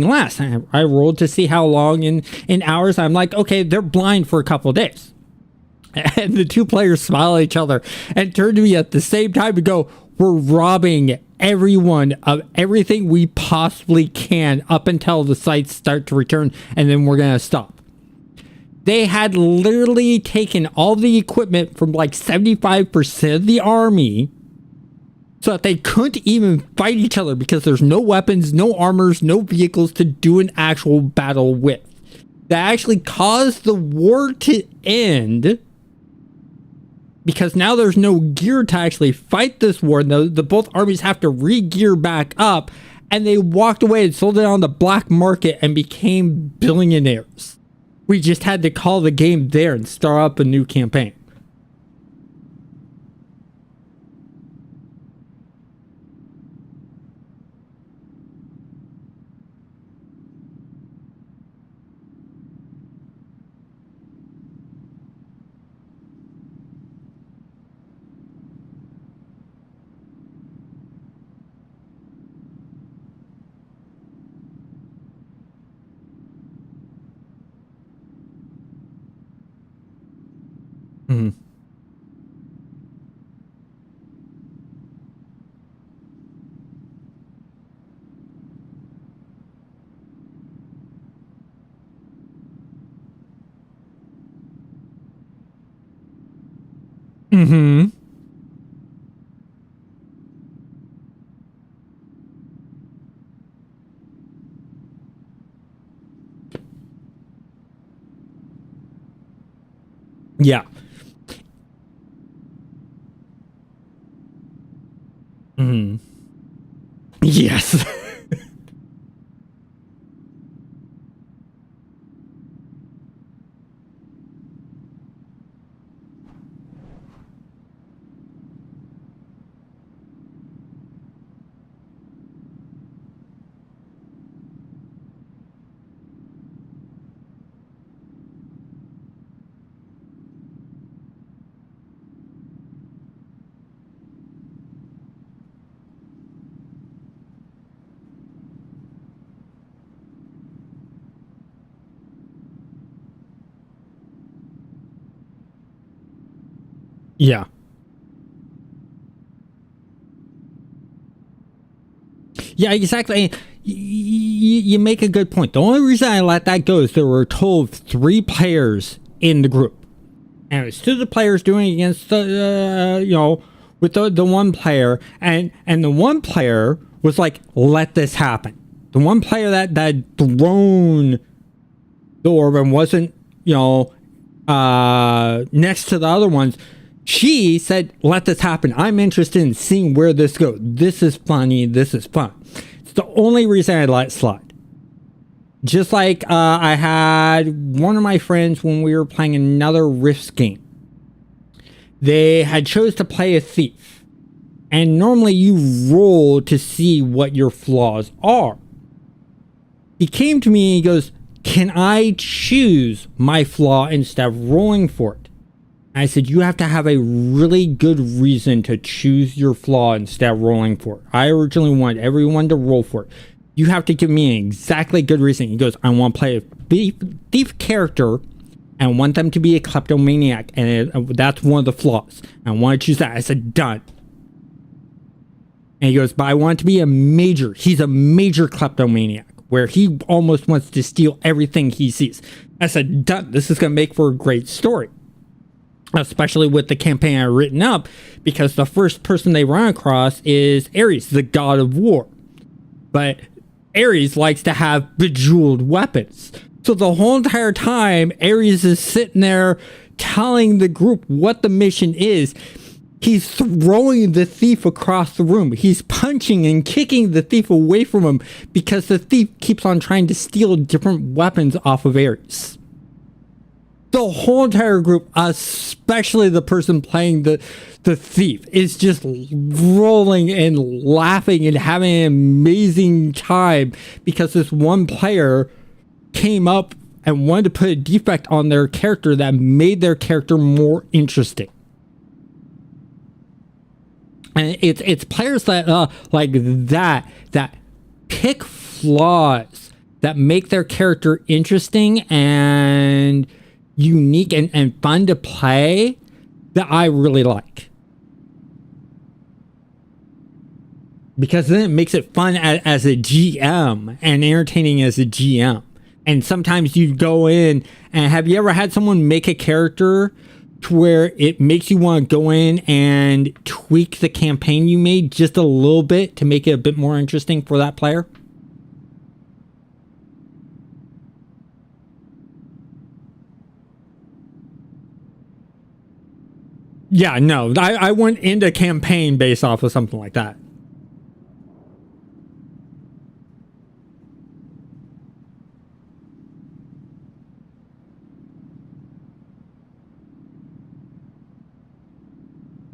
last? I rolled to see how long in hours. I'm like, okay, they're blind for a couple of days. And the two players smile at each other and turn to me at the same time and go, we're robbing everyone of everything we possibly can up until the sites start to return, and then we're going to stop. They had literally taken all the equipment from like 75% of the army so that they couldn't even fight each other, because there's no weapons, no armors, no vehicles to do an actual battle with. That actually caused the war to end, because now there's no gear to actually fight this war. The both armies have to re-gear back up, and they walked away and sold it on the black market and became billionaires. We just had to call the game there and start up a new campaign. Mm-hmm. Mm-hmm. Yeah. Mm-hmm. Yes. Yeah. Yeah, exactly. You make a good point. The only reason I let that go is there were a total of 3 players in the group. And it was 2 of the players doing against the, with the one player. And the one player was like, let this happen. The one player that thrown the orb and wasn't, next to the other ones, she said, let this happen. I'm interested in seeing where this goes. This is funny. This is fun. It's the only reason I let it slide. Just like I had one of my friends when we were playing another Rifts game. They had chose to play a thief. And normally you roll to see what your flaws are. He came to me and he goes, can I choose my flaw instead of rolling for it? I said, you have to have a really good reason to choose your flaw instead of rolling for it. I originally wanted everyone to roll for it. You have to give me an exactly good reason. He goes, I want to play a thief character and want them to be a kleptomaniac. And that's one of the flaws. I want to choose that. I said, done. And he goes, but I want it to be a major. He's a major kleptomaniac where he almost wants to steal everything he sees. I said, done. This is going to make for a great story. Especially with the campaign I've written up, because the first person they run across is Ares, the god of war. But Ares likes to have bejeweled weapons. So the whole entire time, Ares is sitting there telling the group what the mission is. He's throwing the thief across the room. He's punching and kicking the thief away from him because the thief keeps on trying to steal different weapons off of Ares. The whole entire group, especially the person playing the thief, is just rolling and laughing and having an amazing time because this one player came up and wanted to put a defect on their character that made their character more interesting. And it's players that like that pick flaws that make their character interesting and unique and fun to play that I really like. Because then it makes it fun as a GM and entertaining as a GM. And sometimes you go in and have you ever had someone make a character to where it makes you want to go in and tweak the campaign you made just a little bit to make it a bit more interesting for that player? Yeah, no, I went into campaign based off of something like that.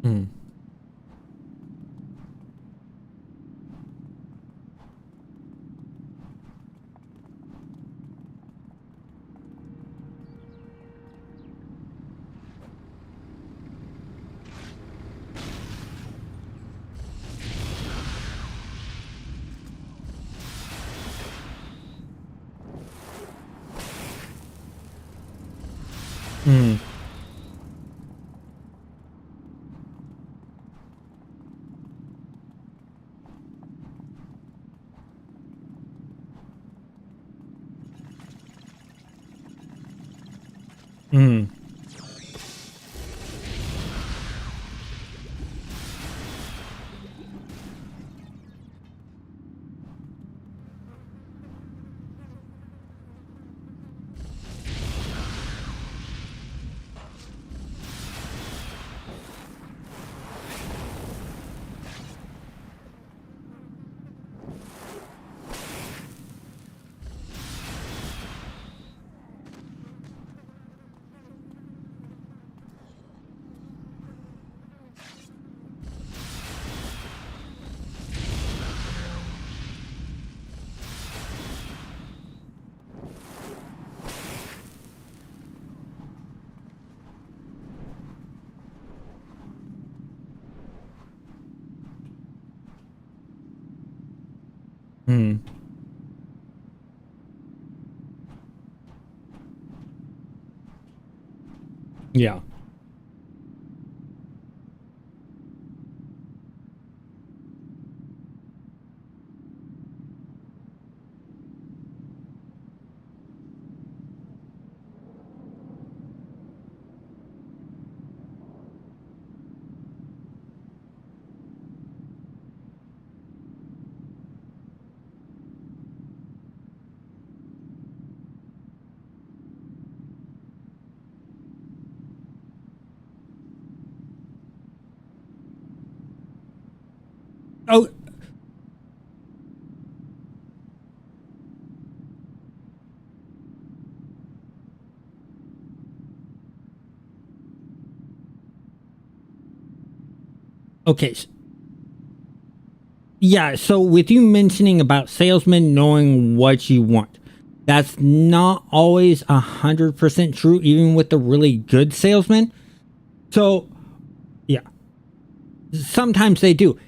Mm. Mm. Mm. Mm. Yeah. Oh, okay. Yeah, so with you mentioning about salesmen knowing what you want, that's not always 100% true, even with the really good salesmen. So, yeah, sometimes they do.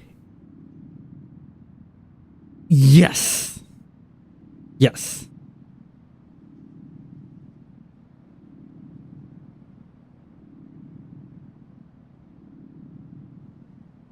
Yes. Yes.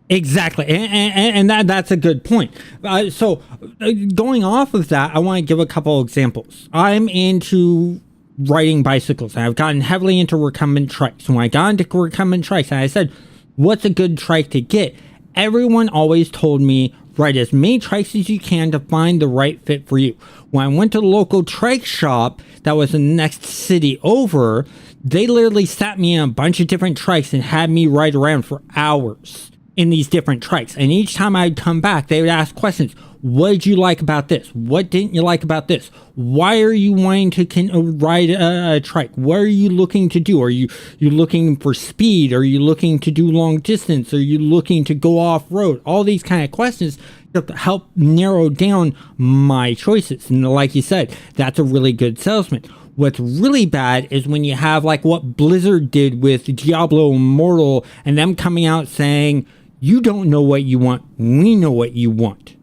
Exactly, and that's a good point. Going off of that, I want to give a couple examples. I'm into riding bicycles, and I've gotten heavily into recumbent trikes. When I got into recumbent trikes, and I said, "What's a good trike to get?" Everyone always told me, "Ride as many trikes as you can to find the right fit for you." When I went to the local trike shop that was in the next city over, they literally sat me in a bunch of different trikes and had me ride around for hours in these different trikes. And each time I'd come back, they would ask questions. What did you like about this? What didn't you like about this? Why are you wanting to ride a trike? What are you looking to do? Are you looking for speed? Are you looking to do long distance? Are you looking to go off road? All these kind of questions to help narrow down my choices. And like you said, that's a really good salesman. What's really bad is when you have like what Blizzard did with Diablo Immortal and them coming out saying, you don't know what you want. We know what you want.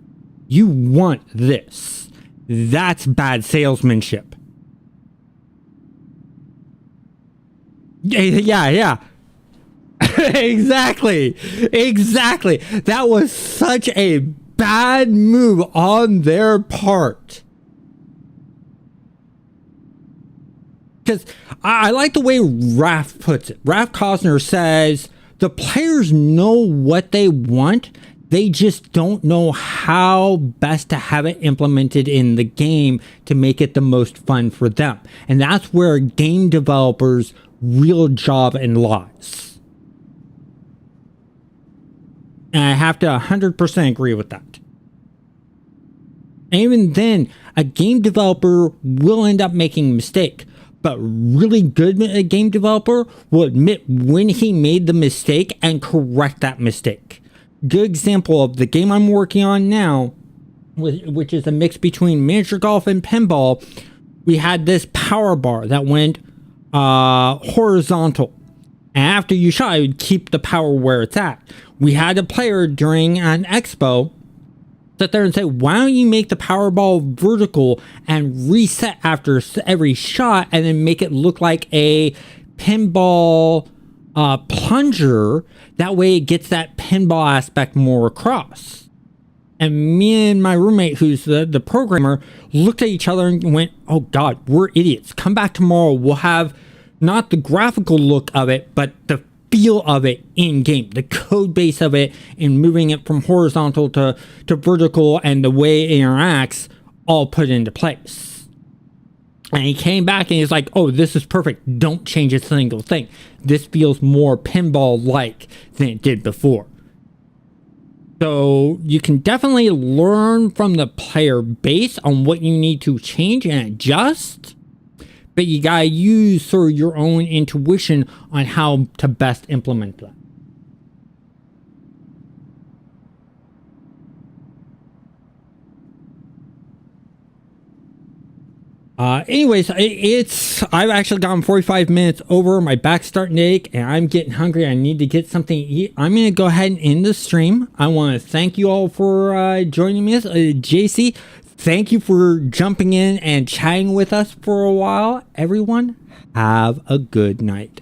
You want this. That's bad salesmanship. Yeah. Exactly. That was such a bad move on their part. Because I like the way Raph puts it. Raph Cosner says, the players know what they want, they just don't know how best to have it implemented in the game to make it the most fun for them. And that's where a game developer's real job lies. And I have to 100% agree with that. And even then, a game developer will end up making a mistake. But really good game developer will admit when he made the mistake and correct that mistake. Good example of the game I'm working on now, which is a mix between miniature golf and pinball. We had this power bar that went horizontal. And after you shot, it would keep the power where it's at. We had a player during an expo sit there and say, why don't you make the Powerball vertical and reset after every shot and then make it look like a pinball plunger? That way it gets that pinball aspect more across. And me and my roommate, who's the programmer, looked at each other and went, oh God, we're idiots. Come back tomorrow. We'll have not the graphical look of it, but the feel of it in game, the code base of it, and moving it from horizontal to vertical, and the way it interacts all put into place. And he came back and he's like, oh, this is perfect. Don't change a single thing. This feels more pinball like than it did before. So you can definitely learn from the player base on what you need to change and adjust. But you gotta use sort of your own intuition on how to best implement that. Anyways, I've actually gone 45 minutes over. My back's starting to ache and I'm getting hungry. I need to get something to eat. I'm going to go ahead and end the stream. I want to thank you all for joining me. JC, thank you for jumping in and chatting with us for a while. Everyone, have a good night.